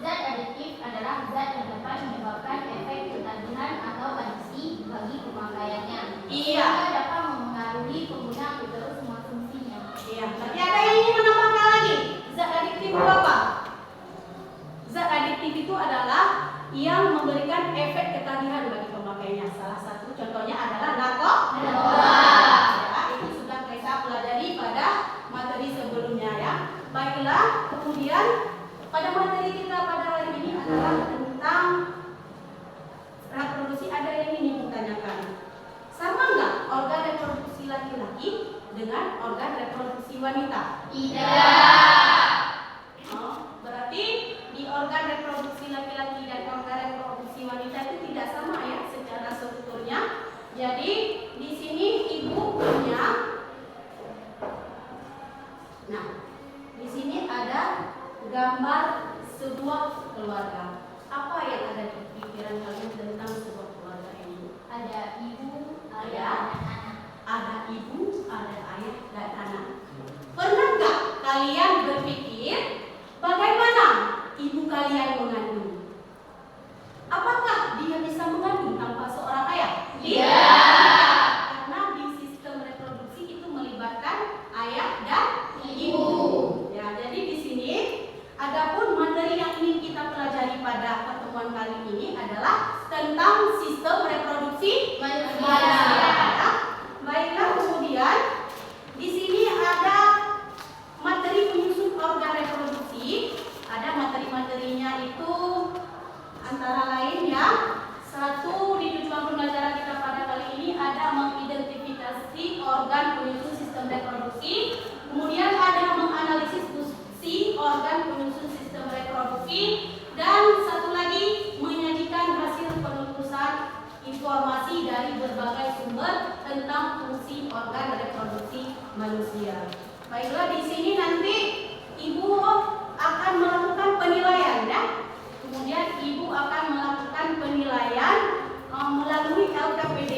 Zat aditif adalah zat yang dapat menyebabkan Baiklah, kemudian pada materi kita pada hari ini adalah tentang reproduksi. Ada yang ingin ditanyakan, sama nggak organ reproduksi laki-laki dengan organ reproduksi wanita? Tidak. Oh, berarti di organ reproduksi laki-laki dan organ reproduksi wanita itu tidak sama ya secara strukturnya. Jadi di sini ibu punya, nah di sini ada gambar sebuah keluarga. Apa yang ada di pikiran kalian tentang sebuah keluarga ini? Ada ibu, Ada anak. ada ibu, ada ayah dan anak. Pernah nggak kalian berpikir bagaimana ibu kalian mengandung? Apakah dia bisa mengandung tanpa seorang ayah? Iya. Karena di sistem reproduksi itu melibatkan ayah dan ibu. Ya, jadi di sini adapun materi yang ingin kita pelajari pada pertemuan kali ini adalah tentang sistem reproduksi manusia. Baiklah, kemudian di sini ada materi penyusun organ reproduksi. Ada materi-materinya itu antara lain ya. Satu di tujuan pembelajaran kita pada kali ini ada mengidentifikasi organ penyusun sistem reproduksi. Kemudian ada menganalisis fungsi organ penyusun sistem reproduksi. Dan satu lagi menyajikan hasil penelusuran informasi dari berbagai sumber tentang fungsi organ reproduksi manusia. Baiklah, di sini nanti ibu akan melakukan penilaian ya. Kemudian ibu akan melakukan penilaian melalui LKPD.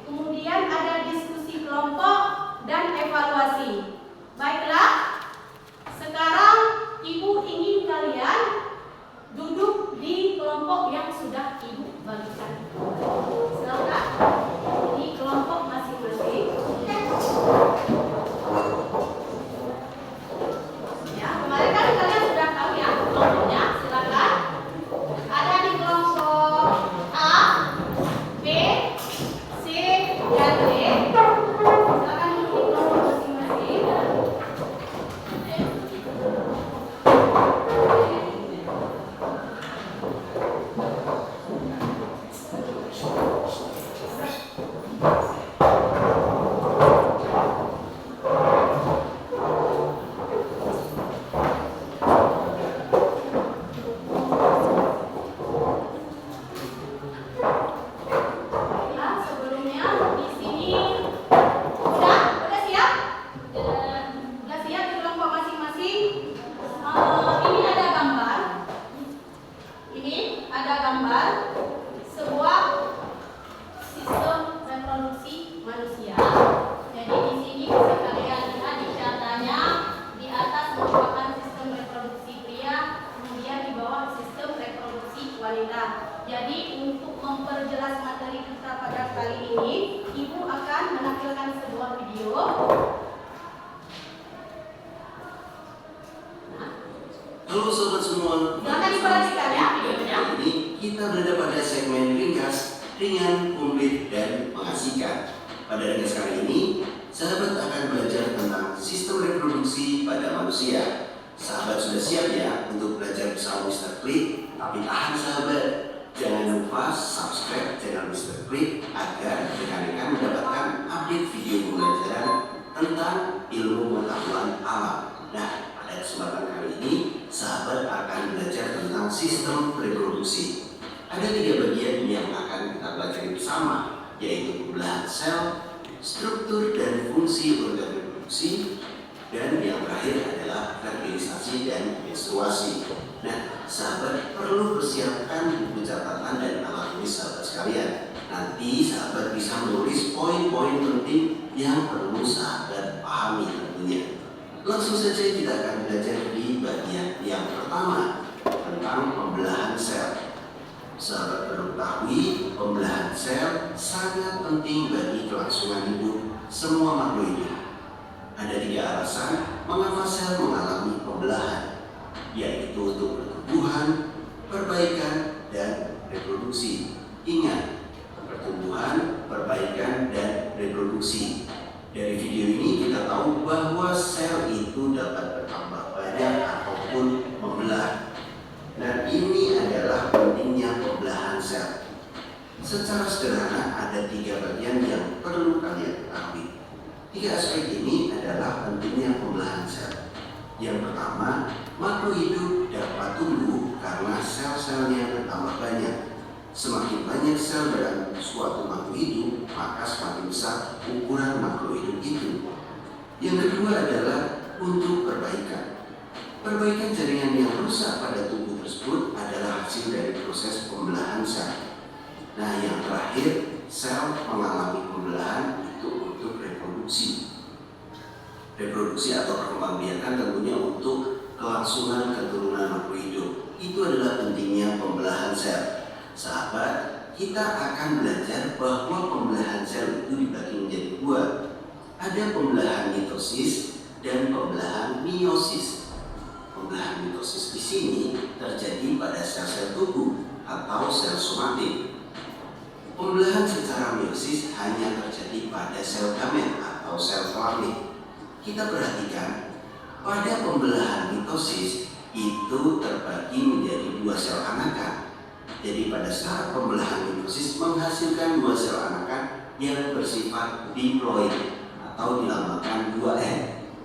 Kemudian ada diskusi kelompok dan evaluasi. Baiklah, sekarang ibu ingin kalian duduk di kelompok yang sudah ibu bagikan. Silakan di kelompok masing-masing. Ya, kemarin kan kalian sudah tahu ya kelompoknya. Silakan. Ada di kelompok A, B, C, dan D. Silakan duduk di kelompok masing-masing. Nah, sebelumnya di sini udah siap? Udah siap di kelompok masing-masing. Ini ada gambar. Ini ada gambar sebuah sistem reproduksi manusia. Jadi di sini bisa kalian lihat di cartanya, di atas merupakan sistem reproduksi pria, kemudian di bawah sistem reproduksi wanita. Jadi untuk memperjelas materi kita pada kali ini, ibu akan menampilkan sebuah video. Nah, Halo sobat semua, silakan diperhatikan ya videonya. Kali ini kita berada pada segmen ringkas, ringan, komplit, dan mengasihkan. Pada ringkas kali ini, sahabat akan belajar tentang sistem reproduksi pada manusia. Sahabat sudah siap ya untuk belajar bersama Mr. Klik? Tapi tahan sahabat, jangan lupa subscribe channel Mr. Klik agar rekan-rekan mendapatkan update video pembelajaran tentang ilmu pengetahuan alam. Nah, pada kesempatan kali ini, sahabat akan belajar tentang sistem reproduksi. Ada 3 bagian yang akan kita pelajari bersama, yaitu pembelahan sel, struktur dan fungsi organ reproduksi, dan yang terakhir adalah fertilisasi dan menstruasi. Nah, sahabat perlu persiapkan buku catatan dan alat tulis sahabat sekalian. Nanti sahabat bisa menulis poin-poin penting yang perlu sahabat pahami tentunya. Langsung saja kita akan belajar di bagian yang pertama tentang pembelahan sel. Sahabat perlu ketahui, pembelahan sel sangat penting bagi kelangsungan hidup semua makhluk hidup. Ada 3 alasan mengapa sel mengalami pembelahan, yaitu untuk pertumbuhan, perbaikan, dan reproduksi. Ingat, pertumbuhan, perbaikan, dan reproduksi. Dari video ini kita tahu bahwa sel itu dapat bertambah banyak Secara sederhana ada 3 bagian yang perlu kalian ketahui. 3 aspek ini adalah pentingnya pembelahan sel. Yang pertama, makhluk hidup dapat tumbuh karena sel-selnya bertambah banyak. Semakin banyak sel dalam suatu makhluk hidup, maka semakin besar ukuran makhluk hidup itu. Yang kedua adalah untuk perbaikan. Perbaikan jaringan yang rusak pada tubuh tersebut adalah hasil dari proses pembelahan sel. Nah, yang terakhir, sel mengalami pembelahan itu untuk reproduksi. Reproduksi atau perkembangbiakan tentunya untuk kelangsungan keturunan makhluk hidup. Itu adalah pentingnya pembelahan sel. Sahabat, kita akan belajar bahwa pembelahan sel itu dibagi menjadi 2. Ada pembelahan mitosis dan pembelahan meiosis. Pembelahan mitosis di sini terjadi pada sel-sel tubuh atau sel somatik. Pembelahan secara meiosis hanya terjadi pada sel gamet atau sel kelamin. Kita perhatikan, pada pembelahan mitosis itu terbagi menjadi 2 sel anakan. Jadi pada saat pembelahan mitosis menghasilkan 2 sel anakan yang bersifat diploid atau dilambangkan 2N.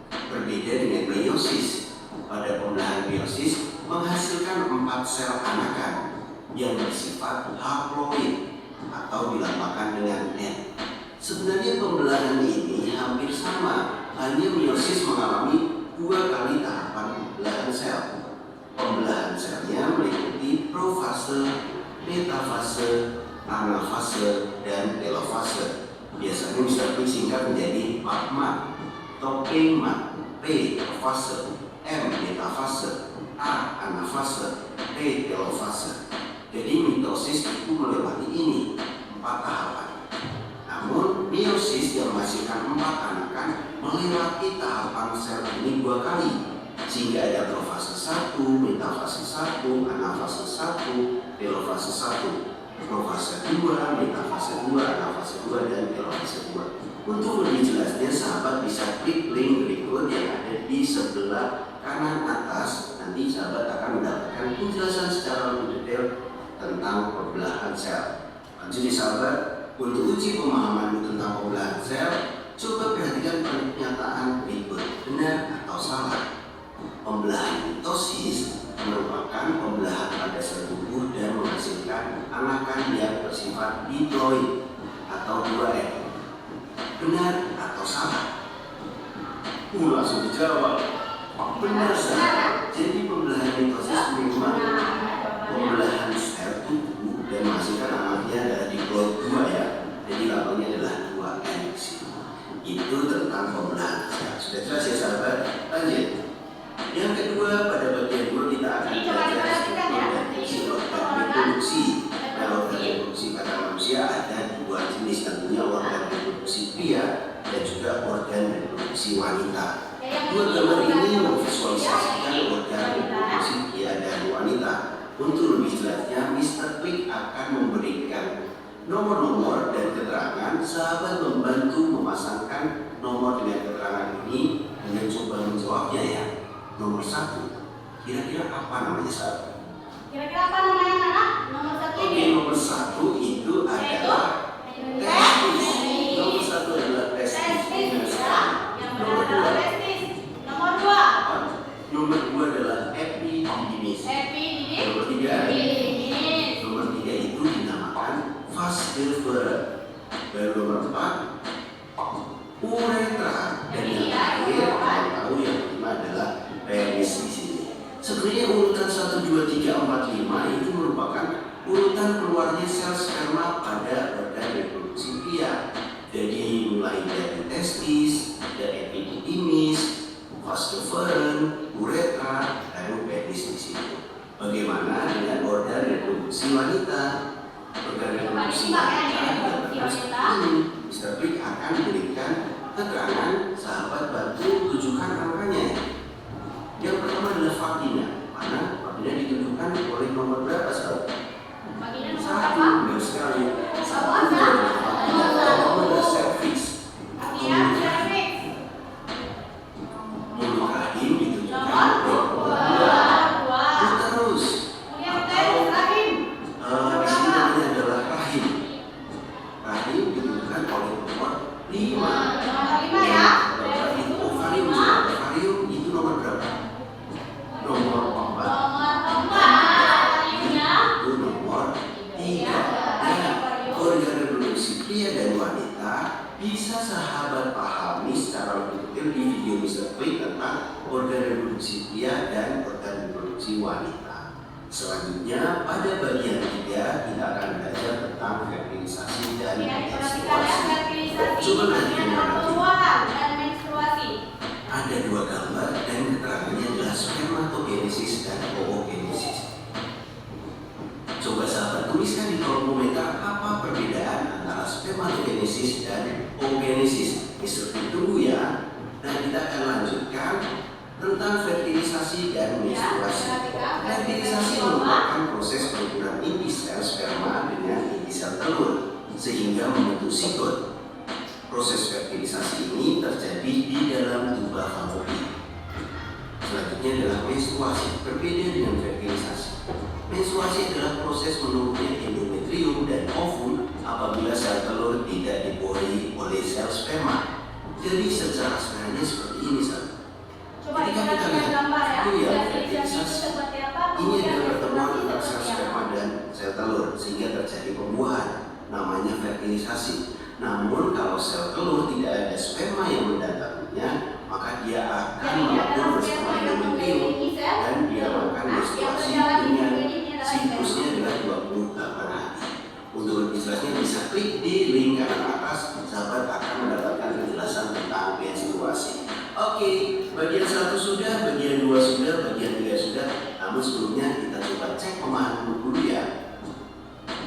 Berbeda dengan meiosis. Pada pembelahan meiosis menghasilkan 4 sel anakan yang bersifat haploid atau dilambangkan dengan N. Sebenarnya pembelahan ini hampir sama, hanya meiosis mengalami 2 kali tahapan pembelahan sel. Pembelahan selnya meliputi profase, metafase, anafase, dan telofase. Biasanya bisa disingkat menjadi PAPMA, topengma, P fase, M metafase, A anafase, T telofase. Jadi mitosis itu melewati ini 4 tahapan. Namun meiosis yang menghasilkan 4 anakan melewati tahapan sel ini 2 kali, sehingga ada profase 1, metafase 1, anafase 1, telofase 1. Profase 2, metafase 2, anafase 2, dan telofase 2. Untuk lebih jelasnya, sahabat bisa klik link berikut yang ada di sebelah kanan atas. Nanti sahabat akan mendapatkan penjelasan secara lebih detail tentang pembelahan sel. Lanjut sahabat, untuk uji pemahamanmu tentang pembelahan sel, coba perhatikan pernyataan berikut, benar atau salah. Pembelahan mitosis merupakan pembelahan pada sel tubuh dan menghasilkan anakan yang bersifat diploid atau 2N. Benar atau salah? Langsung dijawab. Benar sahabat. Jadi pembelahan mitosis memang pembelahan sel tubuh dan menghasilkan anaknya adalah diploid 2 ya. Jadi lambangnya adalah 2N. Itu tentang pembelahan sel. Sudah jelas ya sahabat? Lanjut. Yang kedua, pada bagian 2 kita akan belajar reproduksi. Nah, organ reproduksi pada manusia ada 2 jenis, tentunya organ reproduksi pria dan juga organ reproduksi wanita. 2 gambar ini memvisualisasikan organ reproduksi pria dan wanita. Untuk lebih jelasnya, Mr. Quick akan memberikan nomor-nomor dan keterangan. Sahabat membantu memasangkan nomor dengan keterangan ini dengan coba menjawabnya ya. Nomor 1, kira-kira apa namanya sahabat? Kira-kira apa namanya anak? Nomor 1 ini. Oke, nomor 1 itu adalah testis. Nomor 1 adalah testis. Yang benar adalah testis. Nomor 2. Nomor 2 adalah epididymis. Nomor 3. Nomor 3 itu dinamakan vas deferens. Baru nomor 4 uretra, dan yang terakhir yang tahu yang kelima adalah penis di sini. Sebenarnya urutan 1, 2, 3, 4, 5 itu merupakan urutan keluarnya sel sperma pada organ reproduksi pria. Jadi mulai dari testis, ada epididymis, vas deferens, uretra, lalu penis di sini. Bagaimana dengan organ reproduksi wanita? Organ reproduksi wanita ini Mr. Quick akan memberikan keterangan. Sahabat bantu tunjukkan angkanya. Yang pertama adalah vagina. Mana vagina ditunjukkan oleh nomor berapa sahabat? Vagina nomor 1, berapa? benar sekali. 1 Nomor adalah vagina, nomor adalah cervix. Vagina cervix. Mulut rahim ditunjukkan Nomor oleh 2. uterus. Kemudian uterus rahim. Di sini namanya adalah rahim. reproduksi wanita. Selanjutnya pada bagian 3 kita akan belajar tentang fertilisasi dan Ya, perhatikan ya, menstruasi. fertilisasi Coba ini perhatikan adalah nanti. pembuahan dan menstruasi. Ada 2 gambar dan keterangannya adalah spermatogenesis dan oogenesis. Coba sahabat tuliskan di kolom komentar apa perbedaan antara spermatogenesis dan oogenesis. Ditunggu ya. Dan kita akan lanjutkan tentang fertilisasi dan menstruasi. Fertilisasi merupakan proses pertukaran inti sel sperma dengan inti sel telur sehingga membentuk sigot. Proses fertilisasi ini terjadi di dalam tuba fallopi. Selanjutnya adalah menstruasi. Berbeda dengan fertilisasi. Menstruasi adalah proses menurunnya endometrium dan ovum apabila sel telur tidak dibuahi oleh sel sperma. Jadi secara sederhananya seperti ini, sahabat. Coba Ketika kita diperhatikan lihat gambar ya. ini ya, Fertilisasi itu seperti apa? ini Kemudian adalah pertemuan menstruasi antara sel seperti apa? sperma dan sel telur sehingga terjadi pembuahan, namanya fertilisasi. Namun kalau sel telur tidak ada sperma yang mendatanginya, maka dia akan Jadi melebur adalah bersama sperma yang endometrium mengelilingi sel dan dia akan yang menstruasi berjalan di dengan sekelilingnya adalah siklusnya adalah 28 hari. Untuk lebih jelasnya bisa klik di link kanan atas, sahabat akan mendapatkan penjelasan tentang menstruasi. Oke, bagian 1 sudah, bagian 2 sudah, bagian 3 sudah. Namun sebelumnya kita coba cek pemahaman dulu ya.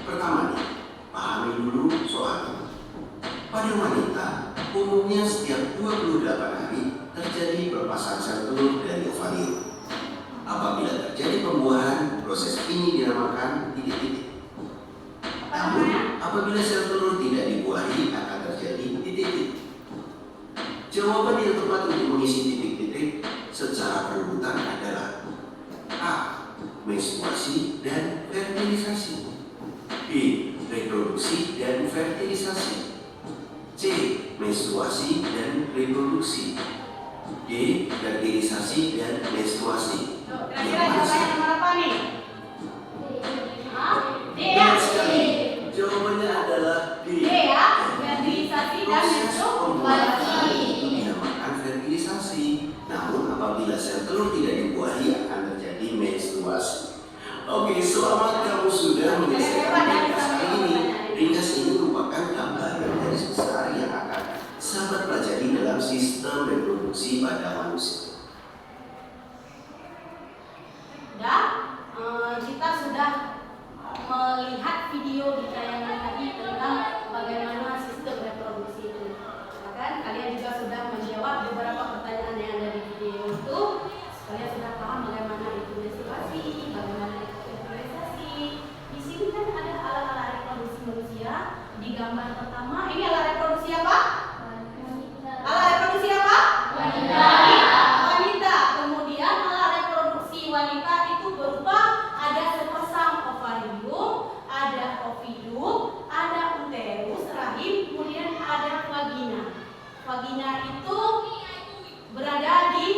Pertama nih, pahami dulu soal ini. Pada wanita, umumnya setiap 28 hari terjadi pelepasan sel telur dari ovarium. Apabila terjadi pembuahan, proses ini dinamakan titik-titik. Namun, apabila sel telur tidak dibuahi, akan terjadi titik-titik. Jawaban yang tepat untuk mengisi titik-titik secara berurutan adalah A. Menstruasi dan fertilisasi, B. Reproduksi dan fertilisasi, C. Menstruasi dan reproduksi, D. Fertilisasi dan menstruasi. Kira-kira jawabannya nomor apa nih? Hah? D ya? Benar sekali. Jawabannya adalah D. D ya? Fertilisasi dan menstruasi. Itu dinamakan fertilisasi. Namun apabila sel telur tidak dibuahi akan terjadi menstruasi. Oke, selamat kamu sudah menyelesaikan ringkas kali ini. Ringkas ini merupakan gambaran garis besar yang akan sahabat pelajari dalam sistem reproduksi pada manusia. Dan kita sudah melihat video di tayangan tadi tentang bagaimana sistem reproduksi itu. Bahkan kalian juga sudah menjawab beberapa pertanyaan yang ada di video itu. Kalian sudah paham bagaimana itu menstruasi, bagaimana itu fertilisasi. Di sini kan ada alat-alat reproduksi manusia. Di gambar pertama ini alat reproduksi apa? Alat reproduksi apa? Wanita. Kemudian alat reproduksi wanita itu berupa ada sepasang ovarium, ada ovidum, ada uterus, rahim, kemudian ada vagina. Vagina itu berada di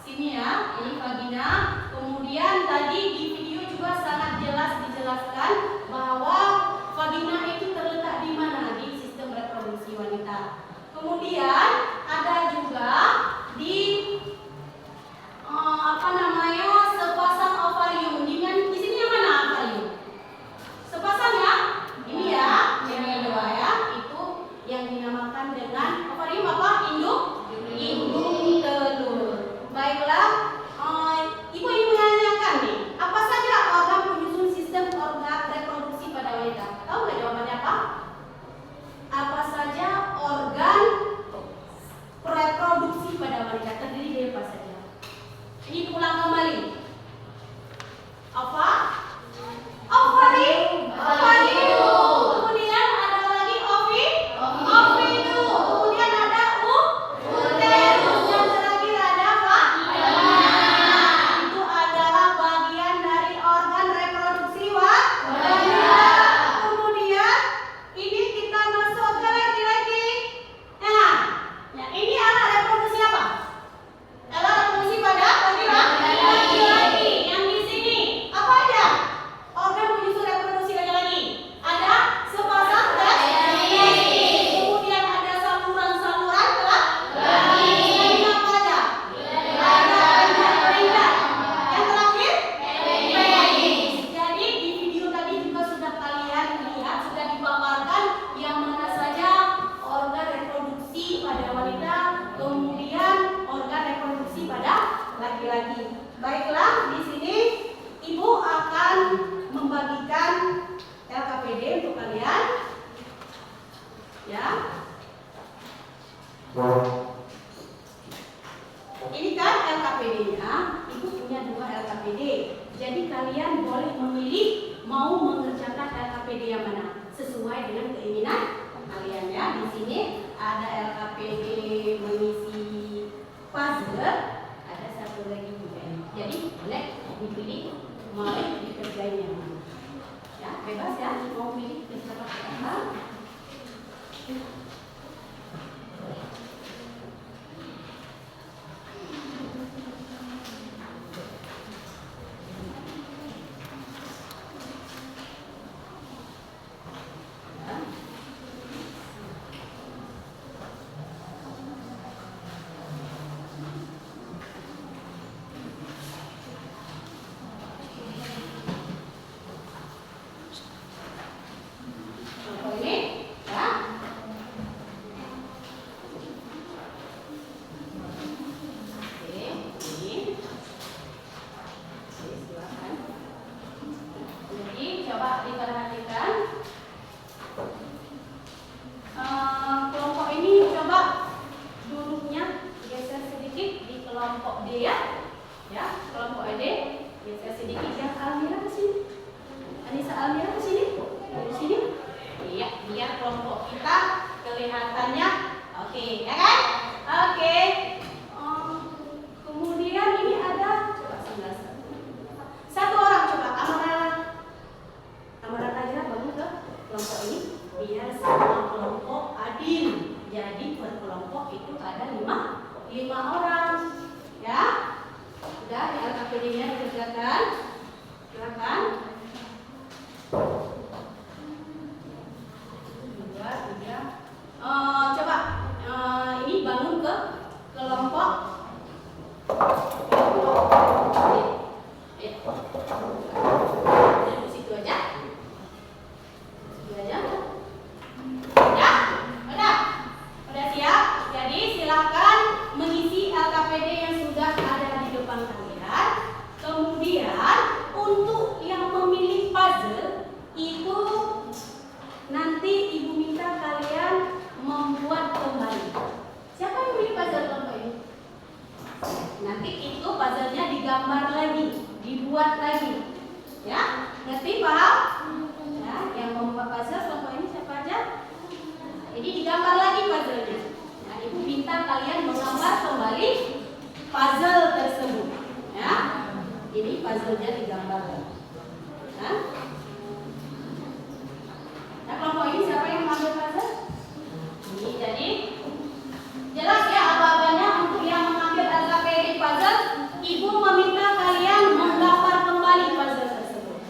sini ya, ini vagina. Kemudian tadi di video juga sangat jelas dijelaskan bahwa vagina itu terletak di mana di sistem reproduksi wanita. Kemudian ada juga di sepasang ovarium. Di sini yang mana ovarium? Sepasang ya? Ini ya, yang kedua ya, itu yang dinamakan dengan ovarium apa? Induk telur. Baiklah, ibu ingin menanyakan nih, apa saja organ penyusun sistem organ reproduksi pada wanita? Tahu nggak jawabannya apa? Apa saja organ laki-laki. Baiklah, di sini Ibu akan membagikan LKPD untuk kalian. Ya. Ini kan LKPD-nya. Ibu punya 2 LKPD. Jadi kalian boleh memilih mau mengerjakan LKPD yang mana sesuai dengan keinginan kalian ya. Di sini ada LKPD mengisi puzzle, ada satu lagi juga. Jadi boleh dipilih mau dikerjain yang mana. Ya, bebas ya, mau pilih kerja apa. Kelompok D ya, kelompok D geser sedikit yang Almira ke sini. Anissa Almira ke sini. Di sini. Iya, biar kelompok kita kelihatannya oke, ya kan? Oke. Kemudian ini ada coba 11. Satu orang coba Amara Najra bangun ke kelompok ini biar semua kelompok adil. Jadi per kelompok itu ada 5 orang. Ya, udah LKPD-nya dikerjakan. Silakan. 2, 3. Coba ini bangun ke kelompok. Di situ aja. Ya, udah siap. Jadi silakan mengisi LKPD yang sudah ada di depan kalian. Kemudian untuk yang memilih puzzle itu nanti Ibu minta kalian membuat kembali. Siapa yang memilih puzzle kelompok ini? Nanti itu puzzle-nya digambar lagi, dibuat lagi. Ya, ngerti, paham? Ya, yang membuat puzzle kelompok ini siapa aja? Jadi digambar lagi puzzle-nya. Nah, Ibu minta kalian menggambar kembali puzzle tersebut. Ya, ini puzzle-nya digambar lagi. Nah, kelompok ini siapa yang mengambil puzzle? Ini jadi jelas ya aba-abanya untuk yang mengambil LKPD puzzle. Ibu meminta kalian menggambar kembali puzzle tersebut.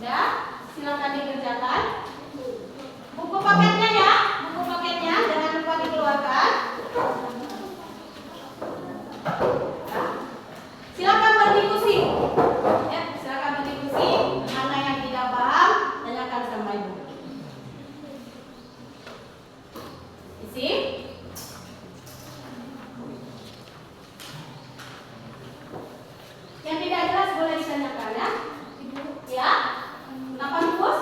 Udah, silakan dikerjakan. Buku paketnya ya, buku paketnya jangan lupa dikeluarkan. Silakan berdiskusi. Ya, silakan berdiskusi. Mana yang tidak paham, tanyakan sama Ibu. Isi. Yang tidak jelas boleh ditanyakan ya. Ya. Kenapa nufus?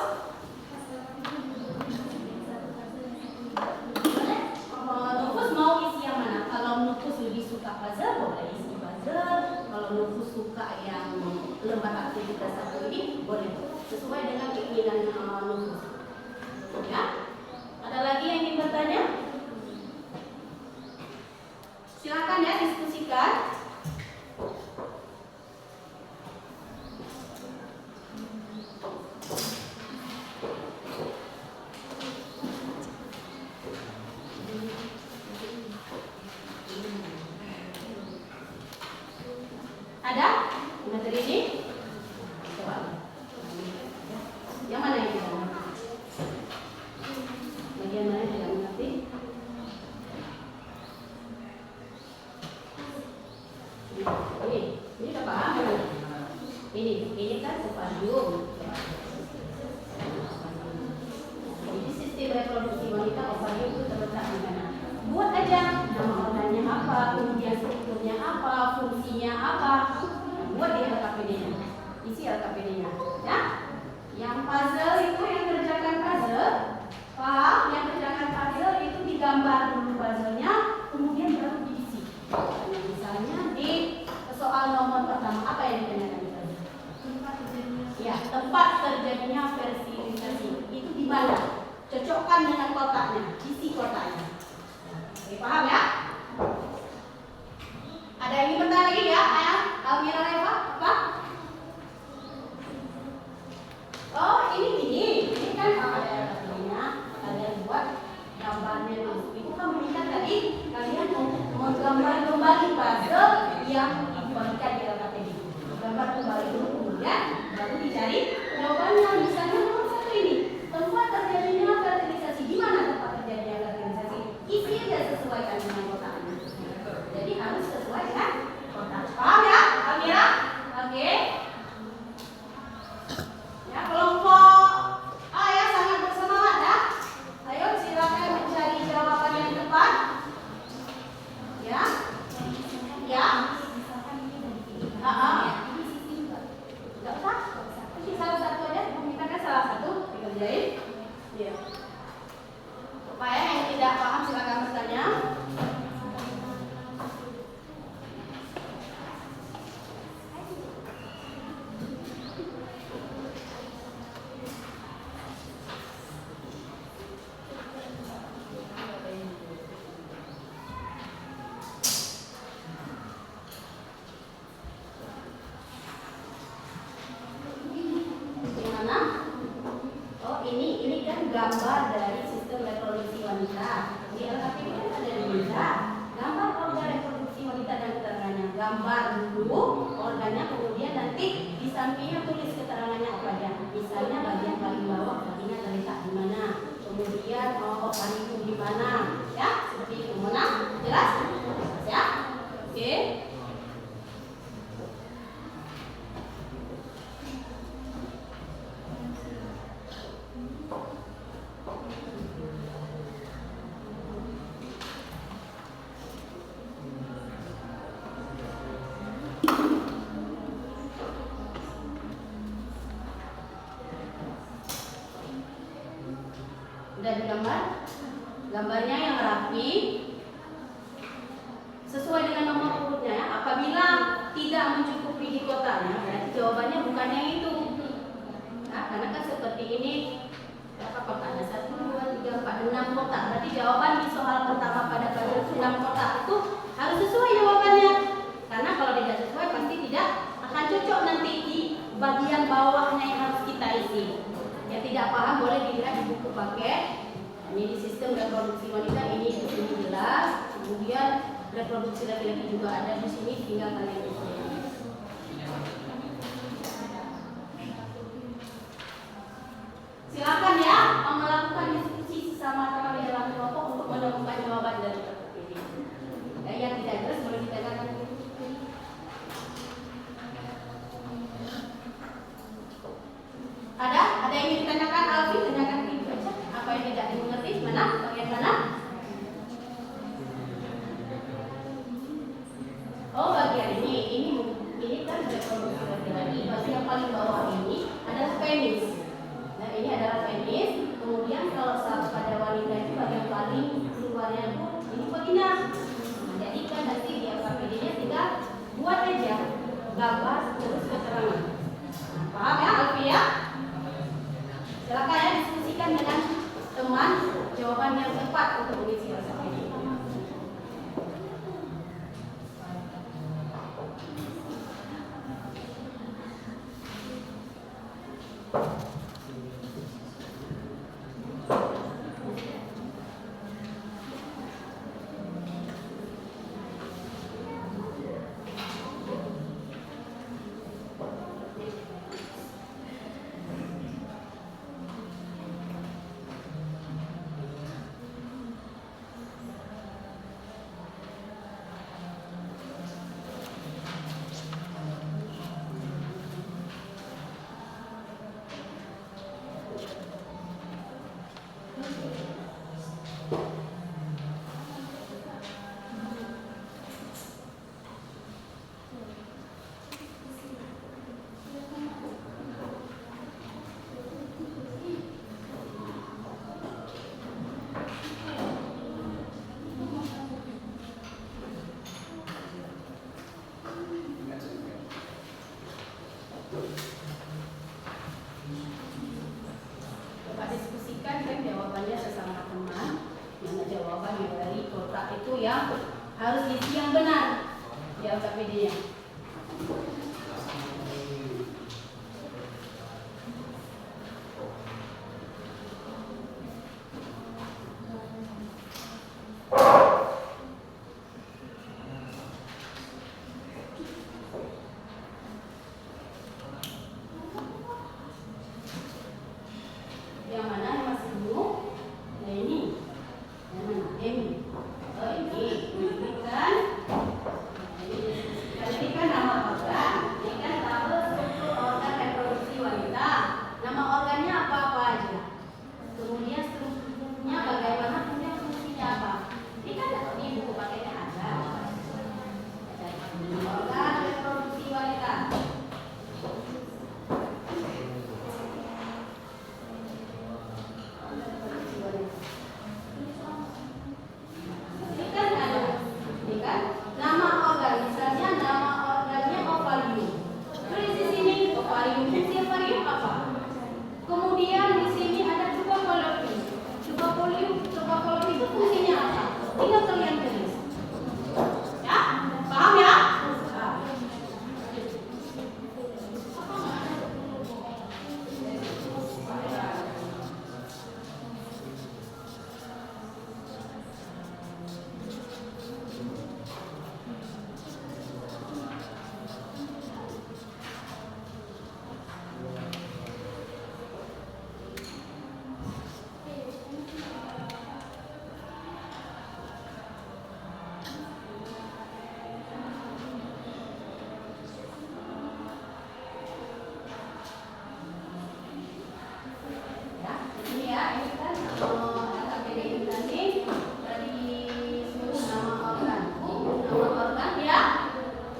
Nufus mau isi yang mana? Kalau nufus lebih suka puzzle, boleh isi puzzle. Kalau nufus suka yang lembar aktivitas satu ini, boleh. Sesuai dengan keinginan nufus. Ya. Ada lagi yang ingin bertanya? Silakan ya diskusikan. Ada materi ini? Coba. Yang mana yang tidak mengerti? Bagian mana yang tidak mengerti? Ini udah paham? Ini kan Copadium. Jadi sistem reproduksi wanita Copadium itu terletak di mana? Buat aja nama organnya apa, apa, kemudian strukturnya apa, fungsinya apa. Nah, buat di LKPD-nya, isi LKPD-nya. Ya, yang puzzle itu yang kerjakan puzzle, paham? Yang kerjakan puzzle itu digambar dulu puzzle-nya, kemudian baru diisi. Nah, misalnya di soal nomor pertama apa yang ditanyakan di tadi? Ya, tempat terjadinya fertilisasi itu di mana? Cocokkan dengan kotaknya, isi kotaknya. Oke, paham ya? Ada yang ingin bertanya lagi ya? Almira Reva, apa? Oh, ini kan ada artinya, kalian buat gambarnya dulu. Itu kan meminta tadi kalian mau gambar kembali puzzle yang diberikan di LKPD. Gambar kembali dulu, kemudian baru dicari jawabannya. Misalnya nomor 1 ini, tempat terjadinya fertilisasi. Di mana tempat terjadinya fertilisasi? Isi aja sesuaikan dengan kotaknya. Jadi harus sesuai dengan kotak. Paham ya, Almira? Oke. Ya, kelompok A ya, sangat bersemangat ya. Ayo silakan mencari jawaban yang tepat. Ya. Ya. Enggak usah. Ini salah satu aja, kita kan salah satu dikerjain. Ya. Supaya yang tidak paham silakan bertanya. Ini kan gambar dari sistem reproduksi wanita. Di LKPD kan ada juga gambar organ reproduksi wanita dan keterangannya. Gambar dulu organnya, kemudian nanti di sampingnya tulis keterangannya apa aja. Misalnya bagian paling bawah vagina terletak di mana, kemudian organ itu di mana, ya seperti itu. Mana? Jelas? Ya? Oke. Udah digambar? Gambarnya yang rapi sesuai dengan nomor urutnya ya. Apabila tidak mencukupi di kotaknya, berarti jawabannya bukan yang itu. Nah, karena kan seperti ini berapa kotaknya? 1, 2, 3, 4, 6 kotak. Berarti jawaban di soal pertama pada puzzle 6 kotak itu harus sesuai jawabannya. Karena kalau tidak sesuai pasti tidak akan cocok nanti di bagian bawahnya yang harus kita isi. Yang tidak paham boleh dilihat di buku paket. Ini di sistem reproduksi wanita ini jelas. Kemudian reproduksi laki-laki juga ada di sini, tinggal kalian isi. Silakan ya melakukan diskusi sesama teman di dalam kelompok untuk menemukan jawaban dari ini. Yang tidak jelas boleh ditanyakan. Ada yang ingin ditanyakan? Alfi, tanyakan itu aja. Apa yang tidak dimengerti? Mana? Bagian mana? Oh, bagian ini. Ini kan reproduksi laki-laki. Bagian yang paling bawah ini adalah penis. Nah, ini adalah penis. Kemudian kalau pada wanita itu bagian paling luarnya itu ini vagina. Nah, jadi kan nanti di LKPD-nya tinggal buat aja gambar terus keterangan. Nah, paham ya, Alfi ya? Silakan ya diskusikan dengan teman jawaban yang tepat untuk mengisi LKPD. Coba diskusikan kan jawabannya sesama teman. Mana jawaban yang dari kotak itu yang harus diisi yang benar. Ya, KPD-nya. Yang mana yang masih dulu? Nah ini. Yang mana? Ini. Oh ini. Ini kan. Ini kan nama organ. Ini kan tabel struktur organ reproduksi wanita. Nama organnya apa-apa aja. Kemudian strukturnya bagaimana, kemudian fungsinya apa. Ini kan di buku pakainya ada. Organ reproduksi wanita. Ini kan ada, ini kan nama organ, misalnya nama organnya ovarium. Terus di sini ovarium, fungsi ovarium apa? Kemudian di sini ada tuba Fallopian. Tuba Fallopian itu fungsinya apa? Tinggal kalian tulis. Ya, paham ya? Ya, ini ya, ini kan KPD kita nih dari seluruh nama organ. Nama organ ya,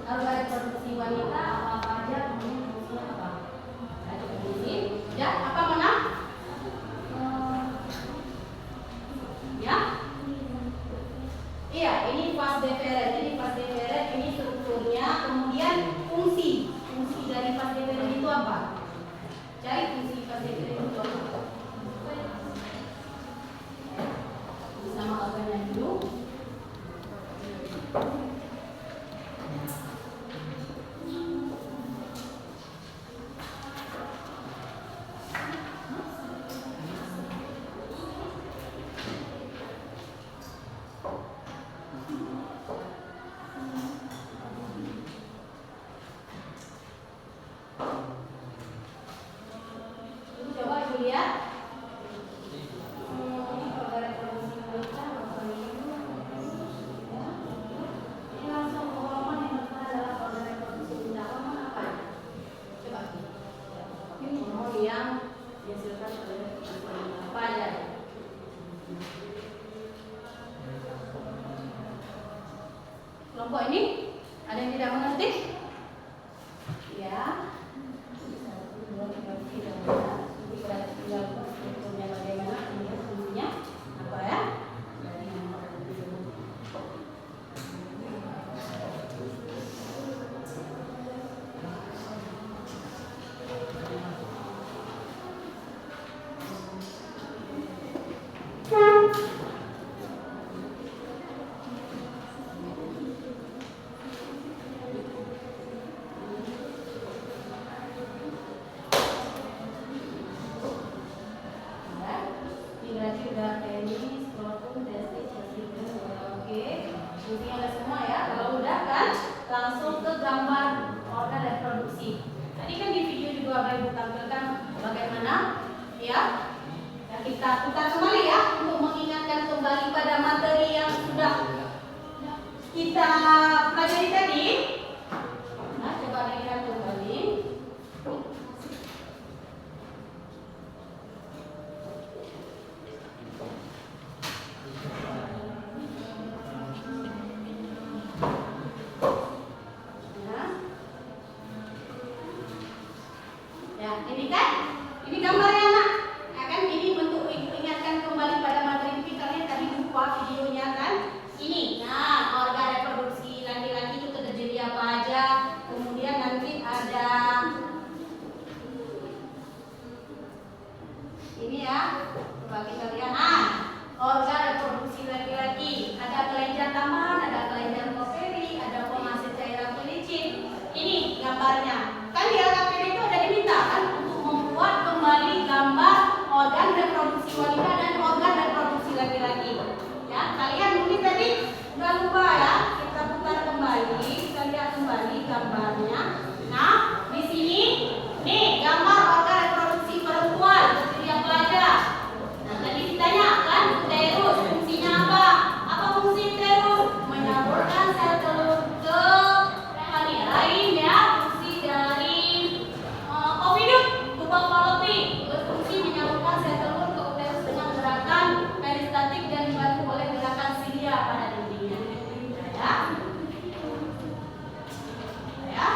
organ reproduksi wanita apa aja, kemudian fungsinya apa? Nah, coba di sini. Ya, apa mana? Ya, iya, ini vas deferet. Ini vas deferet, ini strukturnya, kemudian fungsi dari vas deferet itu apa? Cari fungsi vas deferet itu apa? Nama organnya dulu. Coba ibu lihat. Ini organ reproduksi wanita, ovarium. Ini langsung hormon yang berperan dalam organ reproduksi wanita. Hormon apa ya? Coba. Ini hormon yang dihasilkan oleh reproduksi wanita. Apa aja? Kelompok ini ada yang tidak mengerti? Ya. Strukturnya bagaimana, kemudian fungsinya apa ya? Fungsinya ada semua ya. Kalau udah kan langsung ke gambar organ reproduksi. Tadi kan di video juga Ibu tampilkan bagaimana ya. Dan kita putar kembali ya untuk mengingatkan kembali pada materi yang sudah kita pelajari tadi. Nah, coba dilihat kembali. Ya, ini kan, ini gambarnya nak. Ya kan, ini bentuk ingatkan kembali pada materi kita tadi lupa videonya kan. Ini, nah organ reproduksi laki-laki itu terjadi apa aja. Kemudian nanti ada bagi kalian. Organ reproduksi laki-laki, ada kelenjar tambahan, ada kelenjar overi, ada penghasil cairan pelicin. Ini gambarnya. Kan di LKPD itu ada diminta kan untuk membuat kembali gambar organ reproduksi wanita dan organ reproduksi laki-laki. Ya, kalian mungkin tadi nggak lupa ya. Kita putar kembali, kita lihat kembali gambarnya. Nah, di sini nih gambar organ reproduksi perempuan seperti yang pelajar. Nah, tadi ditanya kan uterus fungsinya apa? Apa fungsi uterus? Menyalurkan sel telur ke rahim ya. Fungsi dari ovidum, tubal fallopi, berfungsi menyalurkan sel telur ke uterus dengan gerakan peristatik dan dibantu oleh gerakan silia pada dindingnya. Ya. Ya,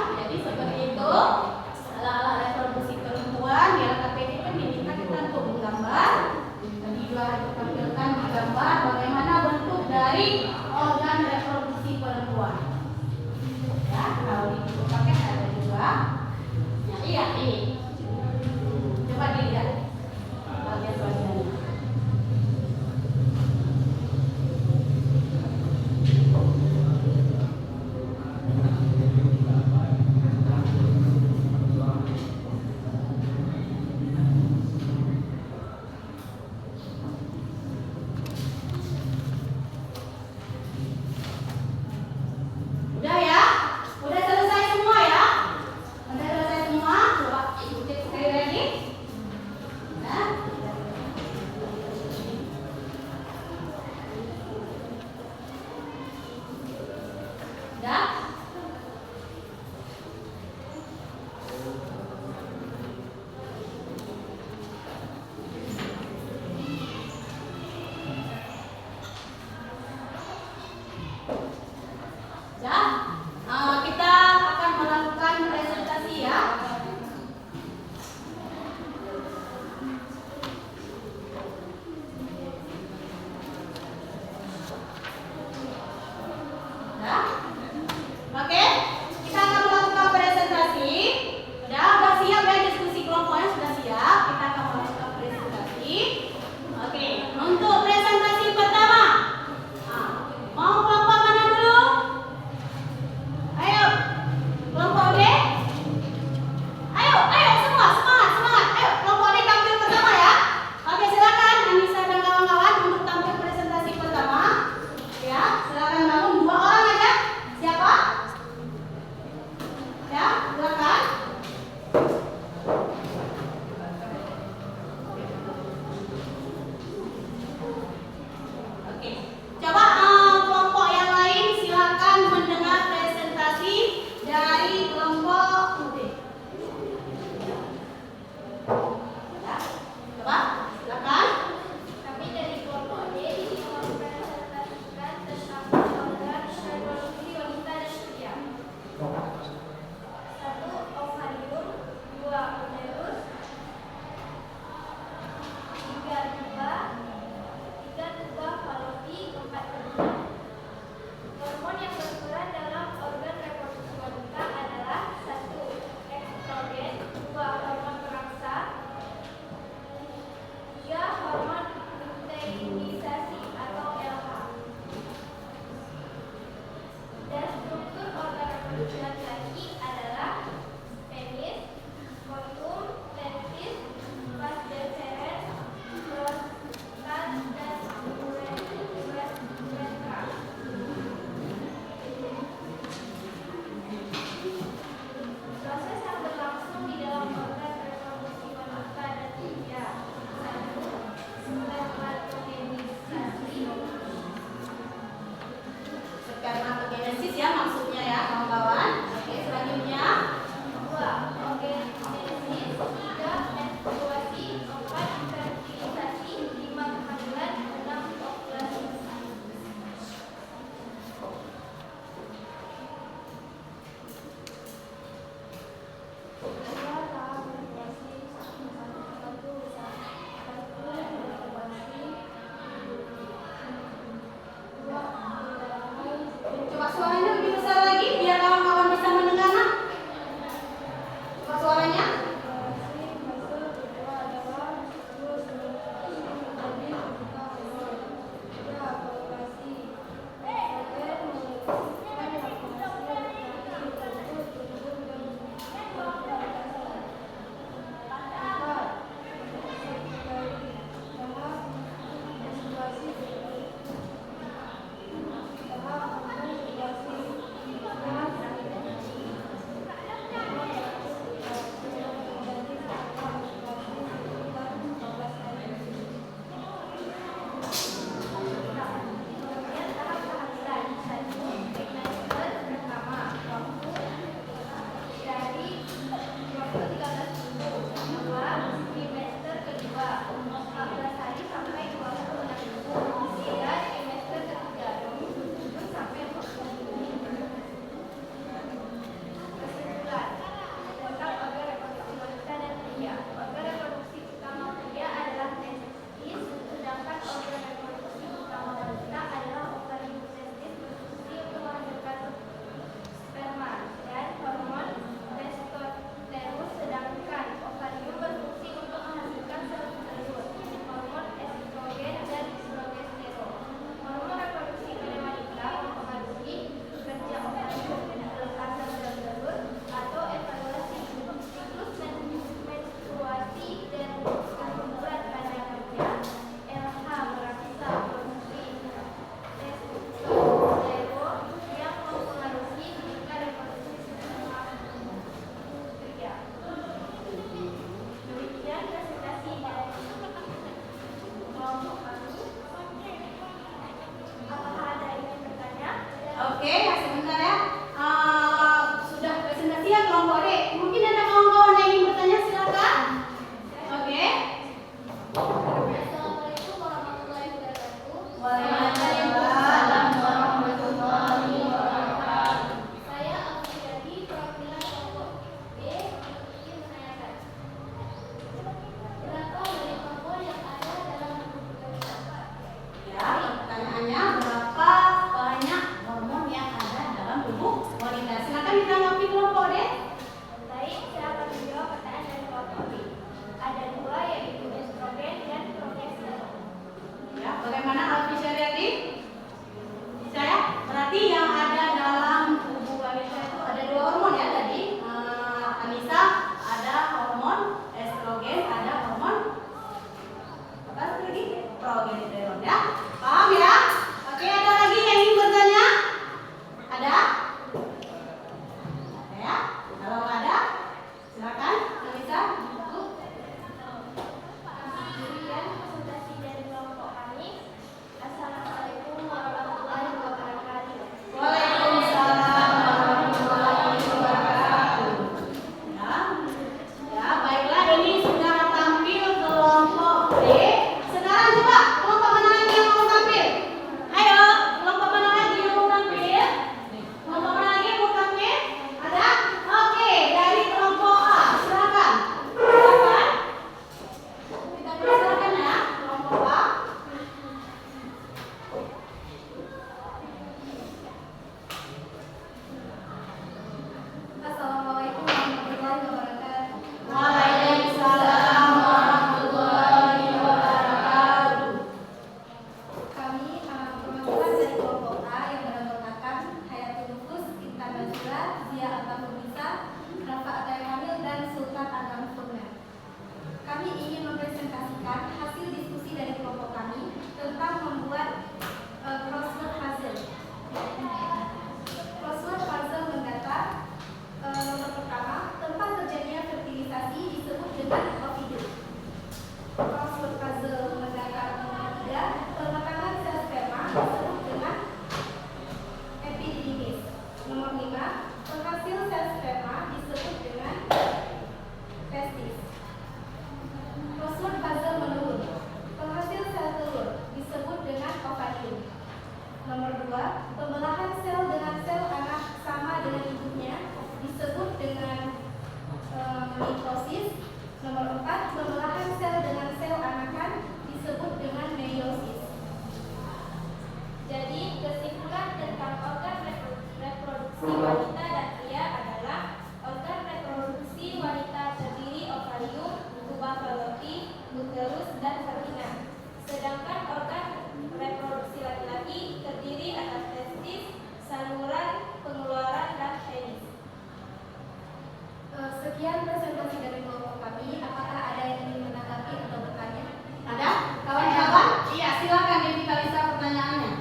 Sekian presentasi dari kelompok kami. Apakah ada yang ingin menanggapi atau bertanya? Ada? Kawan-kawan? Iya, silakan Devita Lisa pertanyaannya.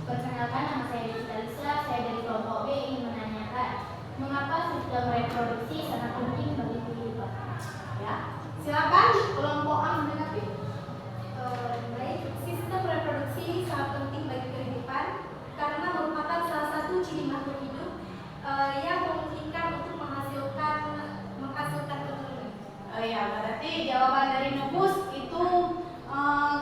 Perkenalkan, nama saya Devita Lisa, saya dari kelompok B ingin menanyakan mengapa sistem reproduksi sangat penting bagi kehidupan? Ya, silakan kelompok A menanggapi. Baik, sistem reproduksi sangat penting bagi kehidupan karena merupakan salah satu ciri makhluk hidup yang memungkinkan untuk menghasilkan keturunan. Ya, berarti jawaban dari Nubus itu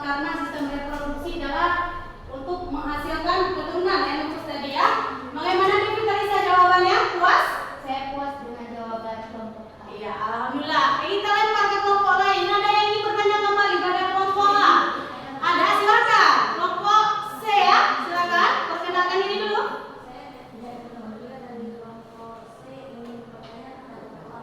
karena sistem reproduksi adalah untuk menghasilkan keturunan ya Nubus tadi ya. Bagaimana Devita Lisa jawabannya? Puas? Saya puas dengan jawaban kelompok A. Iya, alhamdulillah. Kita lempar ke kelompok lain. Ada yang ingin bertanya kembali pada kelompok A? Ada, silakan. Kelompok C ya, silakan. Perkenalkan diri dulu. Dari kelompok C ingin bertanya kepada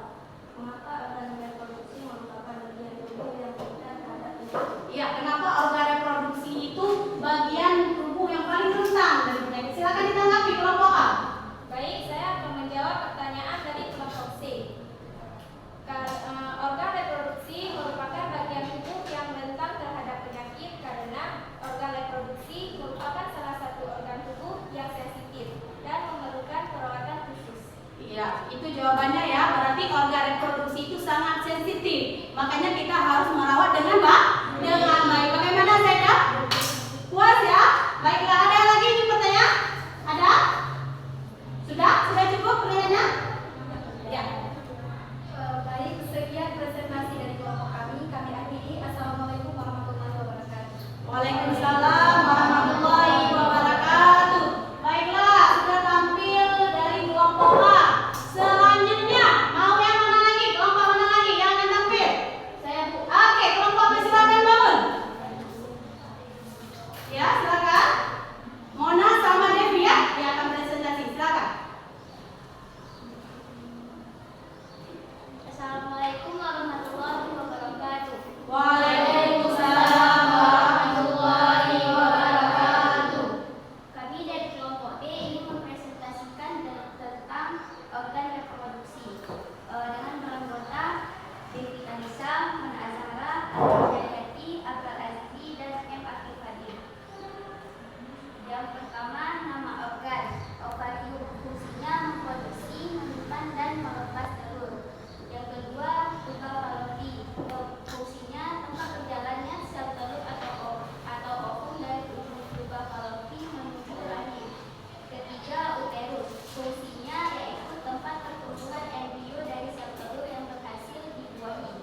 mengapa organ reproduksi merupakan bagian tubuh yang rentan terhadap penyakit? Iya, kenapa organ reproduksi itu bagian tubuh yang paling rentan dari penyakit? Silakan ditanggapi kelompok A. Baik, saya akan menjawab pertanyaan dari kelompok C. Organ reproduksi merupakan bagian tubuh yang rentan terhadap penyakit karena organ reproduksi merupakan salah satu organ tubuh yang sensitif dan memerlukan perawatan khusus. Iya, itu jawabannya ya. Berarti organ reproduksi itu sangat sensitif. Makanya kita harus merawat dengan baik. Bagaimana Zeda? Puas ya? Baiklah, ada lagi ini pertanyaan? Ada? Sudah cukup pertanyaannya? Ya. Baik, sekian presentasi dari kelompok kami. Kami akhiri. Assalamualaikum warahmatullahi wabarakatuh. Waalaikumsalam warahmatullahi wabarakatuh. Baiklah, sudah tampil dari kelompok A. Selanjutnya, mau yang mana lagi? Kelompok mana lagi yang akan tampil? Saya Bu. Oke, kelompok B silakan bangun. Ya, silakan. Mona sama Devi ya, yang akan presentasi. Silakan. Assalamualaikum warahmatullahi wabarakatuh. Waalaikumsalam warahmatullahi wabarakatuh. Kami dari kelompok B ingin mempresentasikan tentang organ reproduksi dengan beranggota Devita Lisa, Mona Azhara, Jayati, Abdul Azizi, dan M. Akif Hadir. Yang pertama, nama organ. Ovarium, fungsinya memproduksi, menyimpan, dan melepas telur. Yang kedua, tubal fallopi. Fungsinya tempat berjalannya sel telur atau ovum dari ujung tubal fallopi menuju rahim. Ketiga, uterus. Fungsinya yaitu tempat pertumbuhan embrio dari sel telur yang berhasil dibuahi.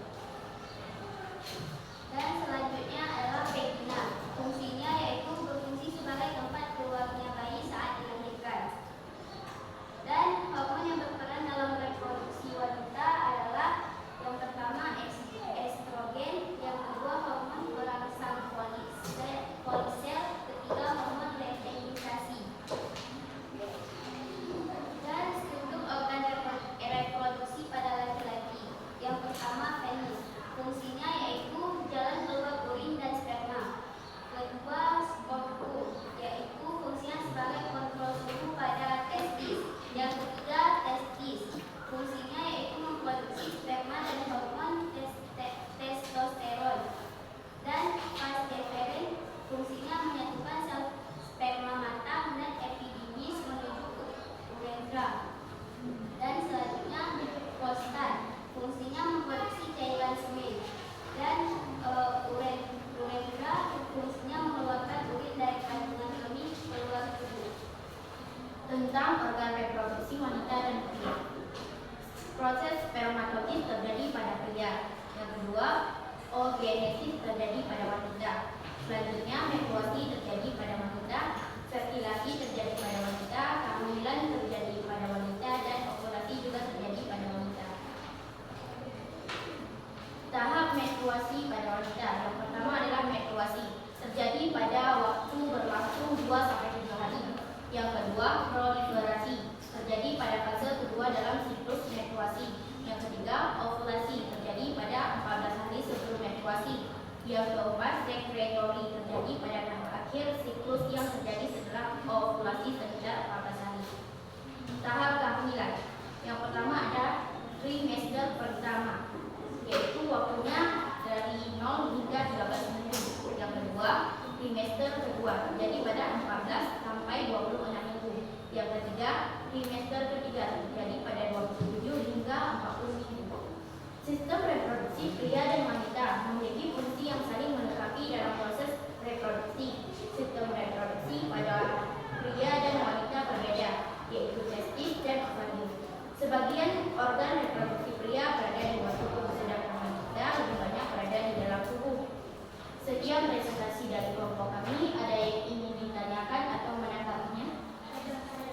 Dan selanjutnya adalah vagina. Fungsinya yaitu berfungsi sebagai tempat keluarnya bayi saat dilahirkan. Dan hormon yang berperan dalam reproduksi wanita adalah yang pertama estrogen, yang kedua hormon perangsang polisel, ketiga hormon luteinasi. Dan struktur organ reproduksi pada laki-laki. Yang pertama penis. Fungsinya yaitu jalan keluar urin dan sperma. Kedua sportum, yaitu fungsinya sebagai kontrol suhu pada testis. Yang ketiga testis. Fungsinya yaitu memproduksi sperma dan hormon testosteron. Dan vas deferens, fungsinya menyatukan sel sperma matang dan epidimis menuju uretra. Dan selanjutnya prostat, fungsinya memproduksi cairan semen. Dan uretra, fungsinya mengeluarkan urin dari kandungan kemih keluar tubuh. Tentang organ reproduksi wanita dan pria. Proses spermatosis terjadi pada pria. Yang kedua, oogenesis terjadi pada wanita. Selanjutnya, menstruasi terjadi pada wanita, sirkulasi terjadi pada wanita, kehamilan terjadi pada wanita, dan ovulasi juga terjadi pada wanita. Tahap menstruasi pada wanita. Yang pertama adalah menstruasi. Terjadi pada waktu berlangsung 2-3 hari. Yang kedua, proliferasi. Terjadi pada fase kedua dalam siklus menstruasi. Yang ketiga, ovulasi. Terjadi pada 14 hari sebelum menstruasi. Yang keempat, secretory. Terjadi pada akhir siklus yang terjadi setelah ovulasi sekitar 14 hari. Tahap kehamilan. Yang pertama ada trimester trimester ketiga terjadi pada 27 hingga 40 minggu. Sistem reproduksi pria dan wanita memiliki fungsi yang saling melengkapi dalam proses reproduksi. Sistem reproduksi pada pria dan wanita berbeda, yaitu testis dan ovarium. Sebagian organ reproduksi pria berada di luar tubuh, sedangkan wanita lebih banyak berada di dalam tubuh. Sekian presentasi dari kelompok kami. Ada yang ingin ditanyakan atau menanggapinya?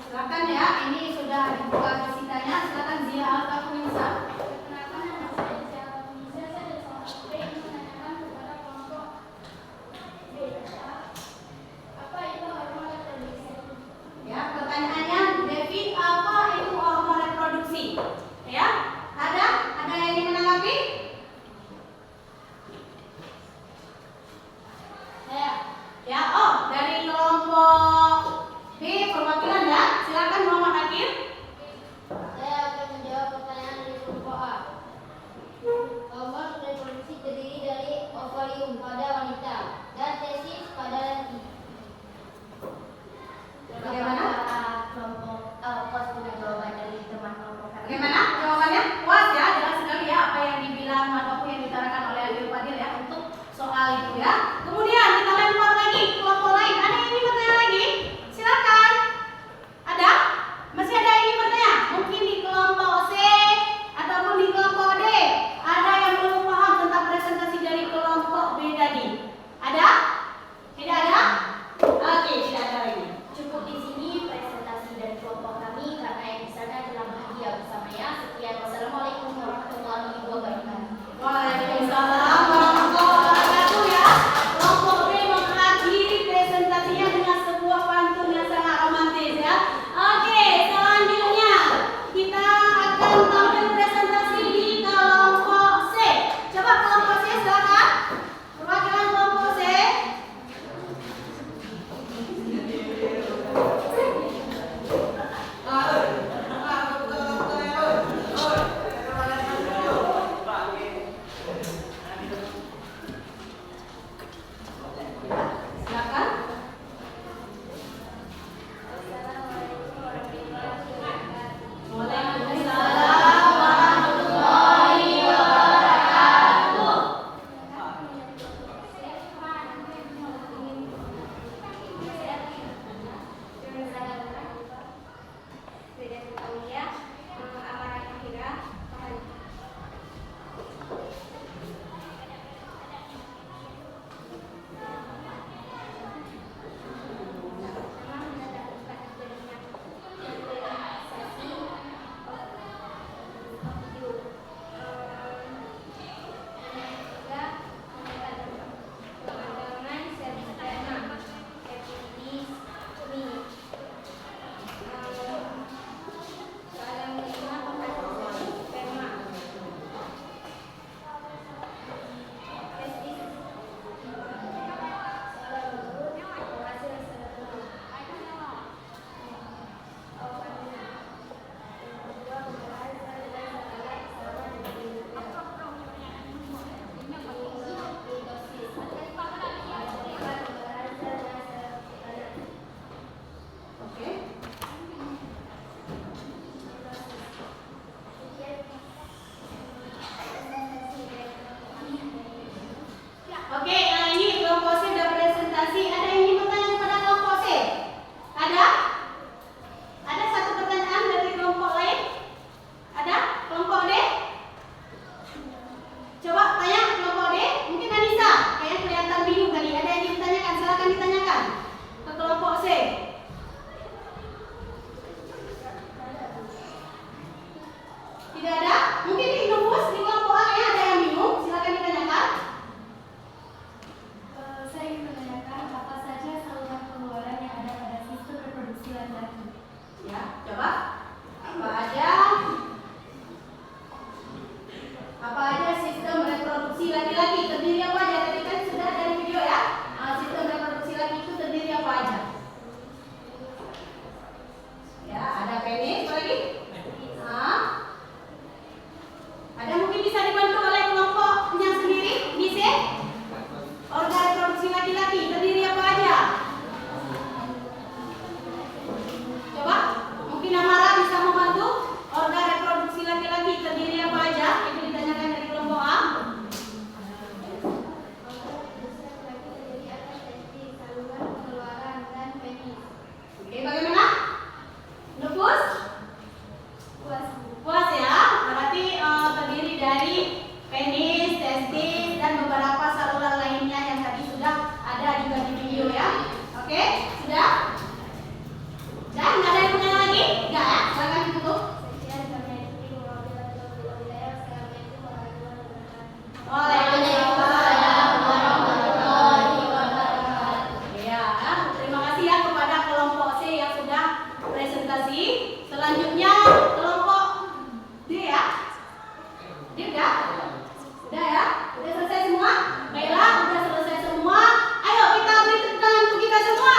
Silakan ya, ini sudah dibuka disitanya. Silakan Zia Altafunisa. Perkenalkan, nama saya Zia Altafunisa. Saya dari kelompok B ingin menanyakan kepada kelompok B. Apa itu hormon reproduksi? Ya, pertanyaannya, Devi, apa itu hormon reproduksi? Ya, ada yang ingin menanggapi? Ya, oh, dari kelompok B perwakilan ya. Silakan Muhammad Akir. Saya akan menjawab pertanyaan dari kelompok A. Hormon reproduksi terdiri dari ovarium pada wanita dan testis pada laki. Bagaimana? Kelompok pos punya jawaban dari teman kelompok kami. Bagaimana jawabannya? Puas ya, jelas sekali ya apa yang dibilang ataupun yang diutarakan oleh Adil Fadil ya untuk soal itu ya. Kemudian kita lempar lagi ke kelompok lain. Ada yang ingin bertanya lagi? Silakan. Ada? Masih ada yang ingin bertanya? Mungkin di kelompok C ataupun di kelompok D. Ada yang belum paham tentang presentasi dari kelompok B tadi? Ada? Tidak ada? Oke, tidak ada lagi. Cukup di sini presentasi dari kelompok kami karena yang di sana adalah bahagia bersamanya. Sekian, wassalamualaikum warahmatullahi wabarakatuh. Waalaikumsalam warahmatullahi wabarakatuh ya. Kelompok B mengakhiri presentasinya dengan sebuah pantun yang sangat romantis ya. Oke, selanjutnya kita akan tampil presentasi di kelompok C. Coba kelompok C silakan. Perwakilan kelompok C. Silakan. Waalaikumsalam warahmatullahi wabarakatuh. Oke. Oke, yang ini kelompok C sudah presentasi. Ada yang ingin bertanya kepada kelompok C? Ada? Ada satu pertanyaan dari kelompok lain? Ada? Kelompok D? Coba tanya kelompok D. Mungkin Anissa, kayaknya kelihatan bingung tadi. Ada yang ingin ditanyakan? Silakan ditanyakan ke kelompok C. Tidak ada? Mungkin di Nubus, di kelompok A ya ada yang bingung. Silakan ditanyakan. Saya ingin menanyakan apa saja saluran pengeluaran yang ada pada sistem reproduksi laki-laki. Ya, coba. Apa aja sistem reproduksi laki-laki? Terdiri apa aja? Tadi kan sudah ada di video ya. Sistem reproduksi laki itu terdiri apa aja? Ya, ada penis, apa lagi? Ada mungkin bisa dibantu oleh kelompoknya sendiri? Bisa? Organ reproduksi laki-laki terdiri apa aja? Coba, mungkin Dia udah? Udah ya? Udah selesai semua? Baiklah, udah selesai semua. Ayo kita beri tepuk tangan untuk kita semua.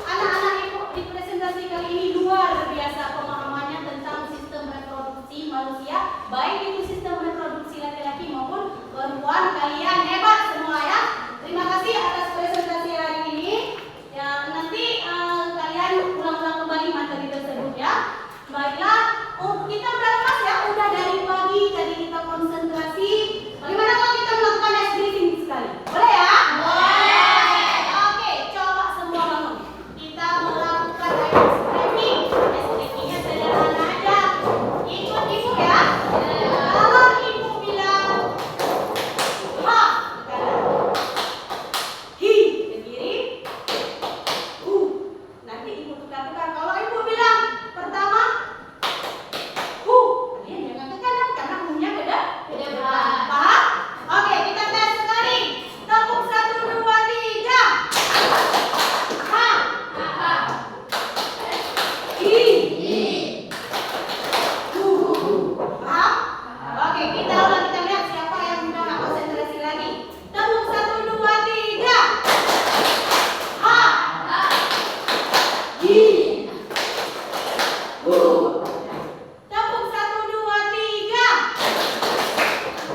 Anak-anak ibu di presentasi kali ini luar biasa pemahamannya tentang sistem reproduksi manusia, baik itu sistem reproduksi laki-laki maupun perempuan. Kalian hebat semua ya. Terima kasih atas presentasi hari ini. Ya, nanti kalian ulang-ulang kembali materi tersebut ya. Baiklah, kita berapa kelas ya? Udah dari pagi tadi kita konsentrasi. Bagaimana kalau kita melakukan ice breathing sekali? Boleh ya? Boleh. Oke, coba semua bangun. Kita melakukan ice breathing. Ice breathingnya sederhana aja. Ikut ibu ya. Kalau ibu bilang ha, kanan. Hi, ke kiri. Nanti ibu tukar-tukar. Kalau ibu bilang pertama kalian jangan ke kanan karena umumnya ke depan. Paham? Oke, kita tes sekali. Tepuk 1, 2, 3. Ha. Hi. Paham? Oke, kita ulang, kita lihat siapa yang udah nggak konsentrasi lagi. Tepuk 1, 2, 3. Ha. Hi. Tepuk 1, 2, 3.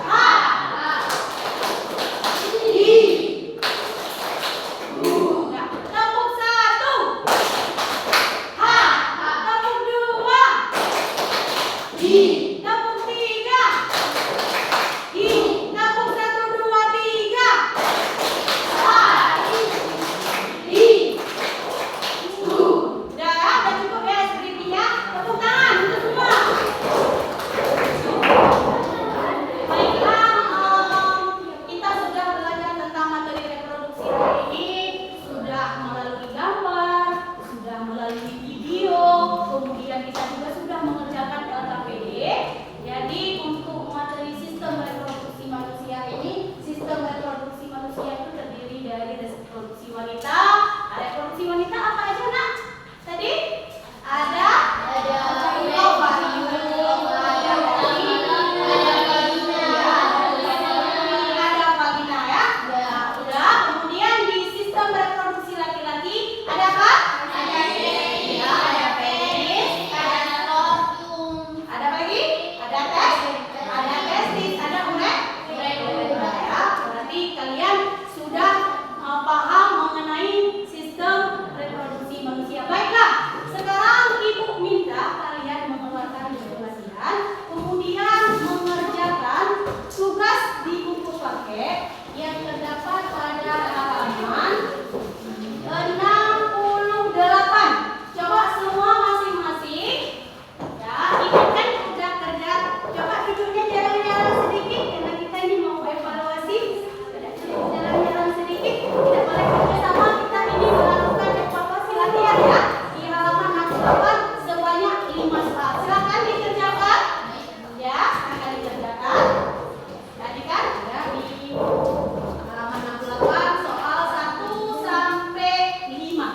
Ha. Hi. Udah. Tepuk 1. Ha. Tepuk 2. Hi. Tepuk 3. Hi. Tepuk 1, 2, 3. Ha. Hi. Udah cukup ya skripsinya. Tepuk tangan untuk semua. Baiklah, kita sudah belajar tentang materi reproduksi hari ini. Sudah melalui gambar, sudah melalui video, kemudian kita juga sudah mengerjakan LKPD. Jadi untuk materi sistem reproduksi manusia ini, sistem reproduksi manusia itu terdiri dari reproduksi wanita. Reproduksi wanita apa aja nak? Tadi ada ovarium, ada vagina ya. Udah. Kemudian di sistem reproduksi laki-laki ada apa? Ya, ada penis, ada skrotum, ada apa lagi? Ada testis, ada uretra ya. Berarti kalian sudah paham mengenai sistem reproduksi manusia. Baiklah, sekarang ibu minta kalian mengeluarkan buku latihan, kemudian mengerjakan tugas di buku paket yang terdapat pada halaman 68. Coba semua masing-masing ya, ingatkan udah kerja. Coba duduknya jalan-jalan sedikit karena kita ini mau evaluasi. Jalan-jalan sedikit, tidak boleh kerja sama. Kita ini melakukan evaluasi latihan ya. Di halaman 68 sebanyak 5 soal. Silakan dikerjakan. Ya, akan dikerjakan. Tadi kan ada di halaman 68 soal 1 sampai 5.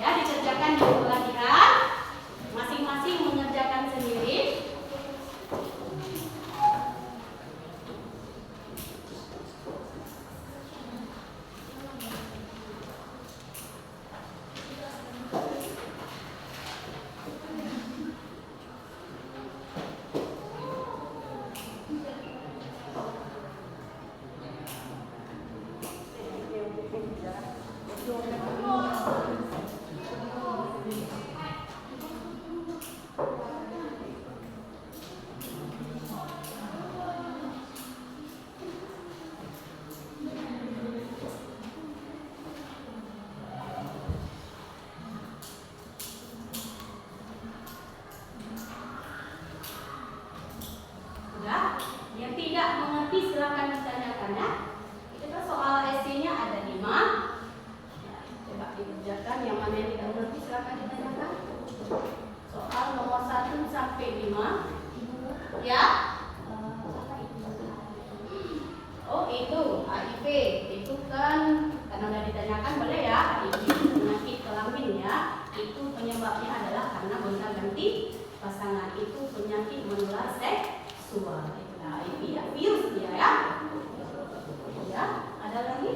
Ya, dikerjakan di buku latihan. Masing-masing mengerjakan sendiri. Udah? Yang tidak mengerti silakan ditanyakan ya. Itu kan soal esainya ada 5. Ya, coba dikerjakan. Yang mana yang tidak mengerti silakan ditanyakan. Soal nomor 1 sampai 5. Ya? Oh itu HIV. Itu kan karena udah ditanyakan boleh ya. HIV penyakit kelamin ya. Itu penyebabnya adalah karena gonta-ganti pasangan itu penyakit menular seksual. Nah, ini ya virus dia ya. Ya, ada lagi?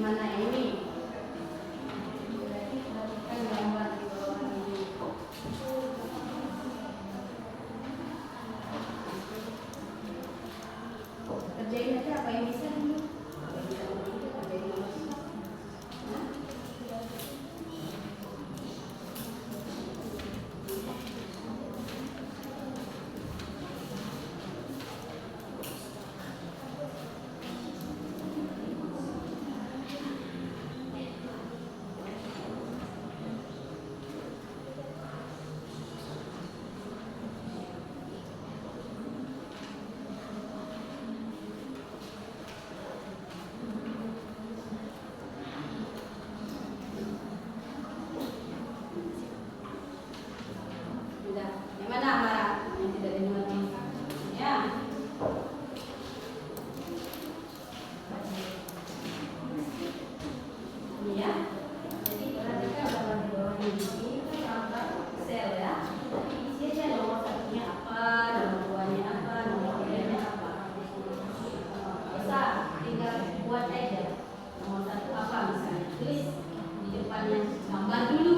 Mana ini? Kan gambar di bawah ini. Kerjain aja apa yang bisa dulu. Yang mana Amara? Yang tidak dimengerti. Ya. Ini ya. Jadi perhatikan bahwa di bawah ini apa sel ya. Isi aja nomor satunya apa, nomor duanya apa, nomor tiganya apa. Bisa tinggal buat aja. Nomor satu apa misalnya. Tulis di depannya gambar dulu.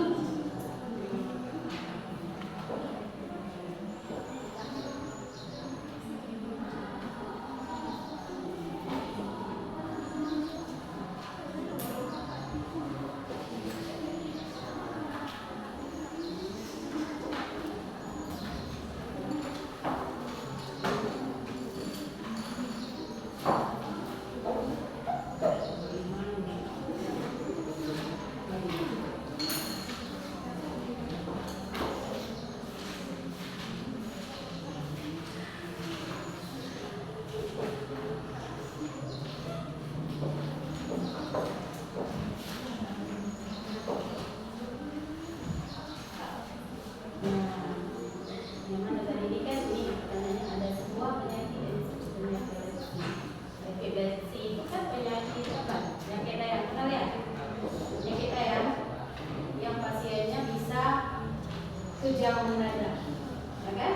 Yang mana tadi ini kan ini pertanyaannya ada sebuah penyakit yang disebut penyakit Betsy. Penyakit Betsy itu kan penyakit apa? Penyakit dayang, pernah lihat? Penyakit dayang yang pasiennya bisa kejang mendadak, ya kan?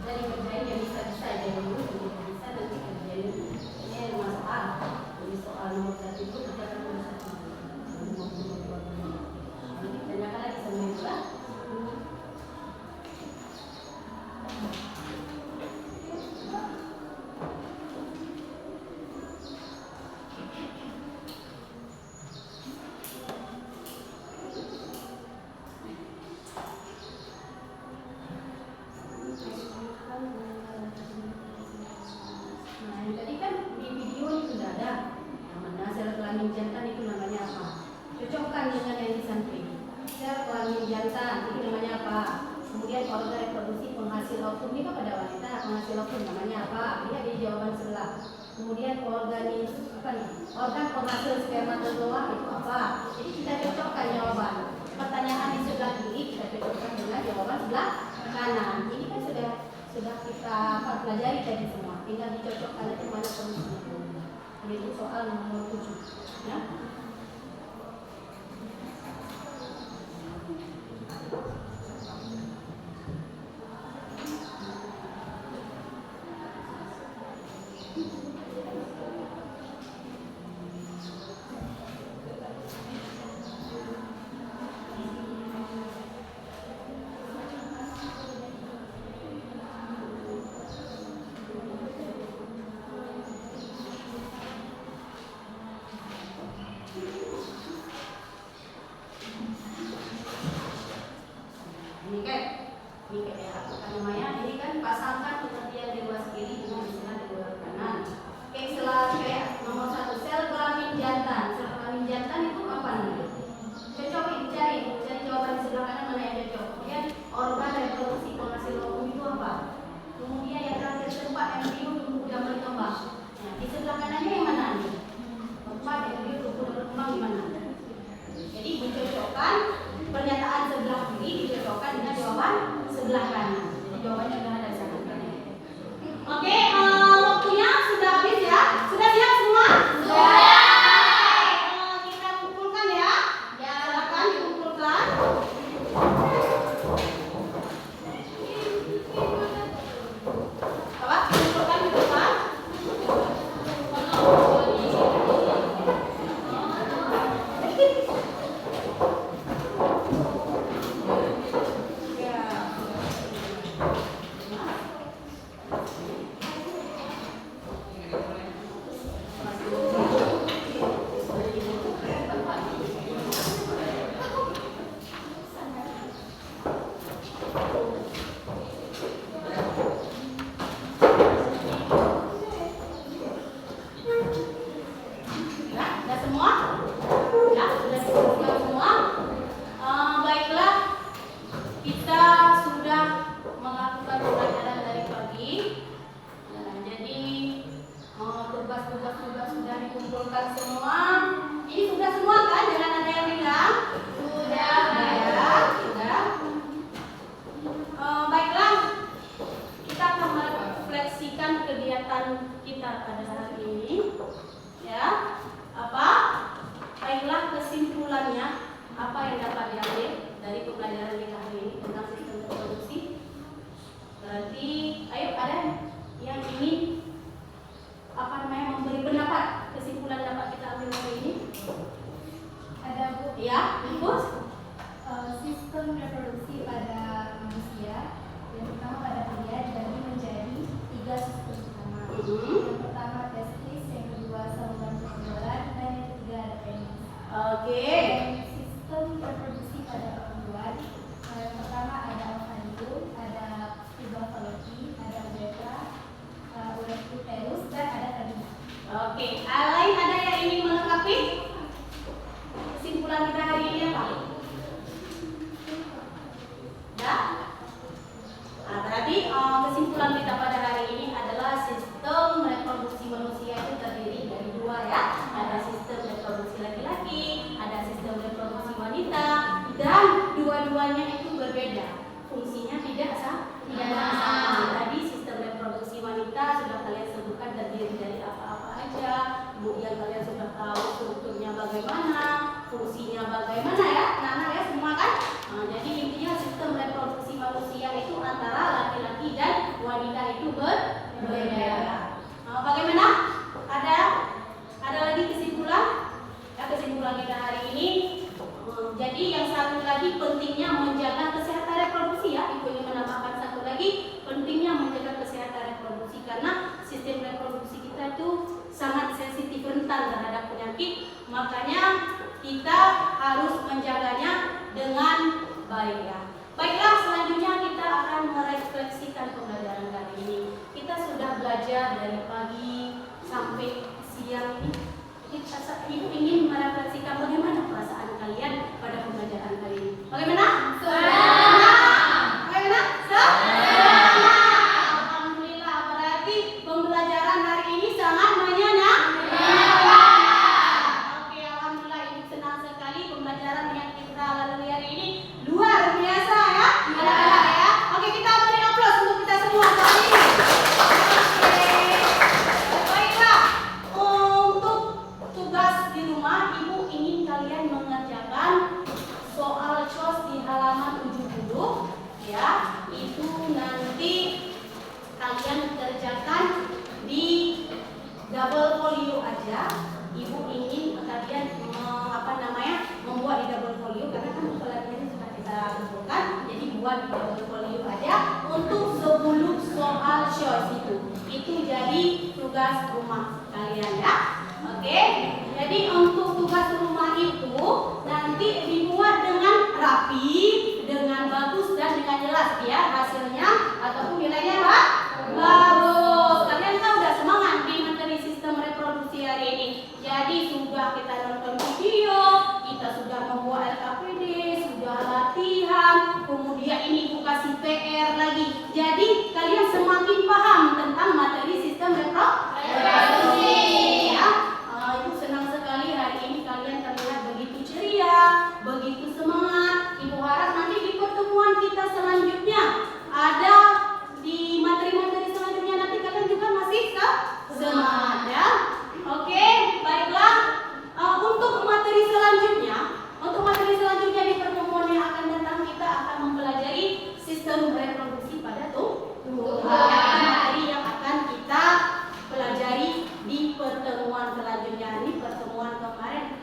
Dari kerjain yang bisa-bisa aja dulu, bisa nanti kerjain ini rumah soal. Jadi soal nomor 1 itu kita akan tulis satu. Nanti tanyakan jantan, itu namanya apa? Kemudian organ reproduksi penghasil ovum ini kan pada wanita, penghasil ovum namanya apa? Lihat di jawaban sebelah. Kemudian organ penghasil spermatozoa itu apa? Jadi kita cocokkan jawaban. Pertanyaan di sebelah kiri kita cocokkan dengan jawaban sebelah kanan. Ini kan sudah kita pelajari tadi semua. Tinggal dicocokkan aja mana solusinya. Itu soal nomor 7. Ya. Ini kan pasangkan pengertian di luar kiri dengan istilah di luar kanan. Oke, setelah nomor 1 sel kelamin jantan. Sel kelamin jantan itu apa nih? Cocokin, cari jawaban di sebelah kanan mana yang cocok. Kemudian organ reproduksi penghasil ovum itu apa? Kemudian yang terakhir tempat embrio tumbuh dan berkembang. Nah, di sebelah kanannya yang mana nih? Tempat embrio tumbuh dan berkembang di mana? Jadi dicocokkan pernyataan sebelah kiri dicocokkan dengan jawaban sebelah kanan. Jadi jawabannya sudah ada di sana. Oke, waktunya sudah habis ya. Sudah siap semua? Sudah. Kita kumpulkan ya. Silakan dikumpulkan. Apa? Kumpulkan di depan. Sudah semua? Ya, sudah dikumpulkan semua. Baiklah, kita sudah melakukan pelajaran dari pagi. Jadi tugas-tugas sudah dikumpulkan semua. Ini sudah semua kan? Jangan ada yang bilang. Sudah. Sudah. Baiklah, kita akan merefleksikan kegiatan kita pada hari ini. Ya, apa? Baiklah, kesimpulannya apa yang dapat diambil dari pembelajaran kita hari ini tentang sistem reproduksi? Berarti, ayo ada yang ingin memberi pendapat kesimpulan dapat kita ambil hari ini? Ada Bu. Ya, Ibu. Sistem reproduksi pada manusia yang pertama pada pria dibagi menjadi 3 sistem utama. Yang pertama testis, yang kedua saluran perkeluaran, dan yang ketiga ada penis. Oke. Sistem reproduksi pada perempuan yang pertama ada ovarium, ada tubal falopi, ada uretra, uterus, dan ada vagina. Oke. Lain ada yang ingin melengkapi kesimpulan kita hari ini apa? Berarti kesimpulan kita pada hari ini adalah sistem reproduksi manusia itu terdiri dari 2 ya. Ada sistem reproduksi laki-laki, ada sistem reproduksi wanita, dan dua-duanya itu berbeda. Fungsinya tidak sama. Tadi sistem reproduksi wanita sudah kalian sebutkan terdiri dari apa-apa aja. Kemudian kalian sudah tahu strukturnya bagaimana, fungsinya bagaimana ya. Nana ya semua kan? Jadi intinya sistem reproduksi manusia itu antara laki-laki dan wanita itu berbeda. Bagaimana? Ada lagi kesimpulan? Ya, kesimpulan kita hari ini. Jadi yang satu lagi pentingnya menjaga kesehatan reproduksi ya. Ibu ingin menambahkan satu lagi pentingnya menjaga kesehatan reproduksi karena sistem reproduksi kita itu sangat sensitif rentan terhadap penyakit. Makanya kita harus menjaganya dengan baik ya. Baiklah, selanjutnya kita akan merefleksikan pembelajaran kali ini. Kita sudah belajar dari pagi sampai siang ini. Ibu ingin merefleksikan bagaimana perasaan kalian pada pembelajaran kali ini. Bagaimana? ya. Ibu ingin kalian membuat di double folio karena kan pelajarannya sudah kita kumpulkan. Jadi buat di double folio aja untuk 10 soal choice itu. Itu jadi tugas rumah kalian ya. Oke. Jadi untuk tugas rumah itu nanti dibuat dengan rapi, dengan bagus dan dengan jelas ya hasilnya ataupun nilainya Pak. Bagus. Kalian kan udah semangat di materi sistem reproduksi hari ini. Jadi sudah kita nonton video, kita sudah membuat LKPD, sudah latihan, kemudian ini ibu kasih PR lagi. Jadi kalian semakin paham tentang materi sistem reproduksi. Ya. Ibu senang sekali hari ini kalian terlihat begitu ceria, begitu semangat. Ibu harap nanti di pertemuan kita selanjutnya ada di materi-materi selanjutnya nanti kalian juga masih semangat ya. Oke, baiklah. Untuk materi selanjutnya di pertemuan yang akan datang kita akan mempelajari sistem reproduksi pada tumbuhan. Materi yang akan kita pelajari di pertemuan selanjutnya. Ini pertemuan kemarin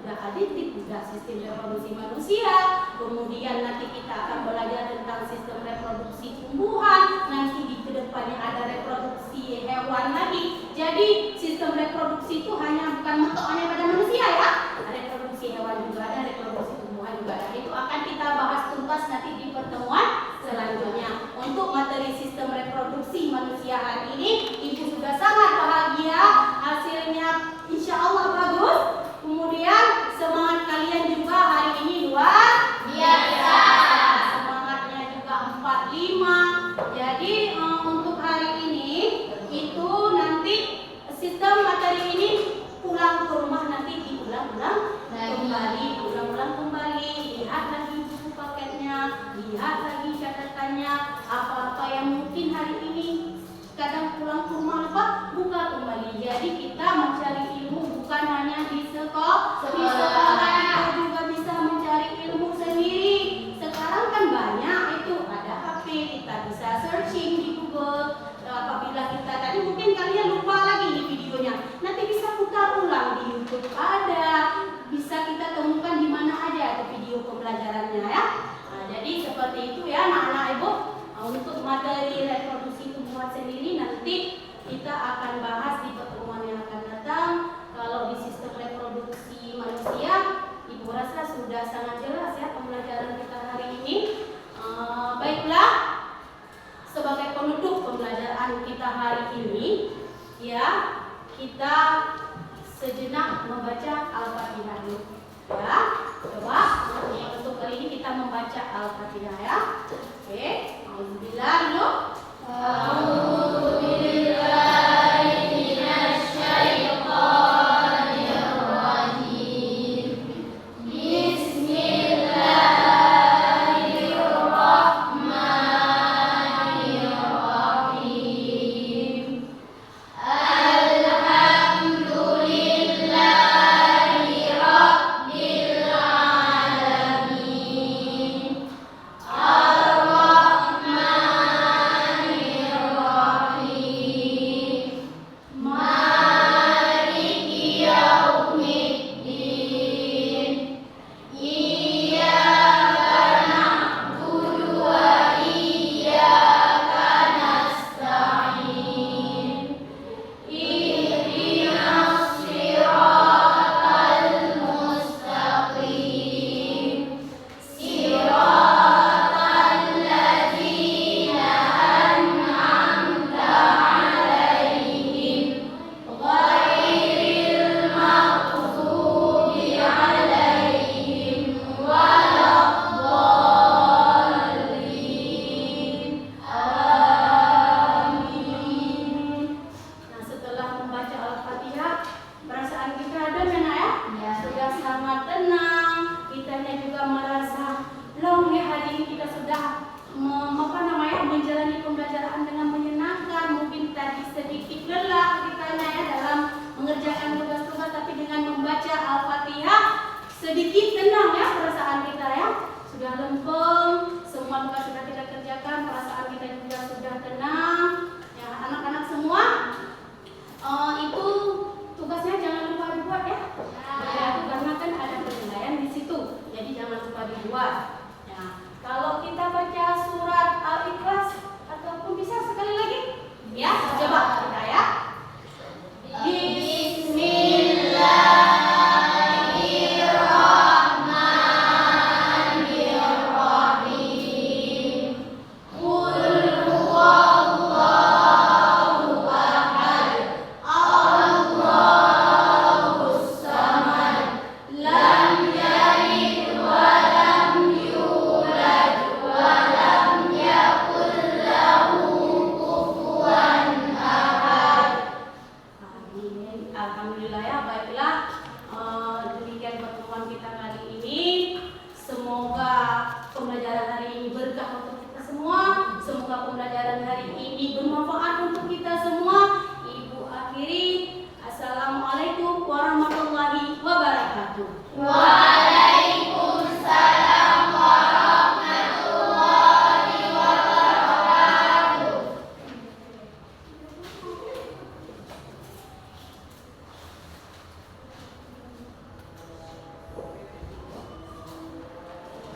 sudah aditif, sudah sistem reproduksi manusia. Kemudian nanti kita akan belajar tentang sistem reproduksi tumbuhan. Nanti di kedepannya ada reproduksi hewan lagi. Jadi sistem reproduksi itu bukan mentok hanya pada manusia ya. Reproduksi hewan juga ada, reproduksi tumbuhan juga ada. Itu akan kita bahas tuntas nanti di pertemuan selanjutnya. Untuk materi sistem reproduksi manusia hari ini, Ibu sudah sangat bahagia. Hasilnya insya Allah bagus. Kemudian semangat kalian juga hari ini luar biasa. Semangatnya juga 45. Jadi untuk hari ini itu nanti sistem materi ini pulang ke rumah nanti diulang-ulang kembali, lihat lagi buku paketnya, lihat lagi catatannya, apa-apa yang mungkin hari ini kadang pulang ke rumah lupa, buka kembali. Jadi kita mencari ilmu bukan hanya di sekolah, kita juga bisa mencari ilmu sendiri. Sekarang kan banyak itu, ada HP, kita bisa searching di Google. Apabila kita tadi mungkin kalian lupa lagi di videonya, nanti bisa putar ulang di YouTube ada, bisa kita temukan di mana aja itu video pembelajarannya ya. Jadi seperti itu ya anak-anak Ibu. Untuk materi reproduksi tumbuhan sendiri nanti kita akan bahas di pertemuan yang akan datang. Kalau di sistem reproduksi manusia, Ibu rasa sudah sangat jelas ya pembelajaran kita hari ini. Baiklah, sebagai penutup pembelajaran kita hari ini, ya kita sejenak membaca Al-Fatihah dulu. Ya, coba untuk kali ini kita membaca Al-Fatihah ya. Oke, Alhamdulillah dulu. Bismillahirrahmanirrahim. ini bermanfaat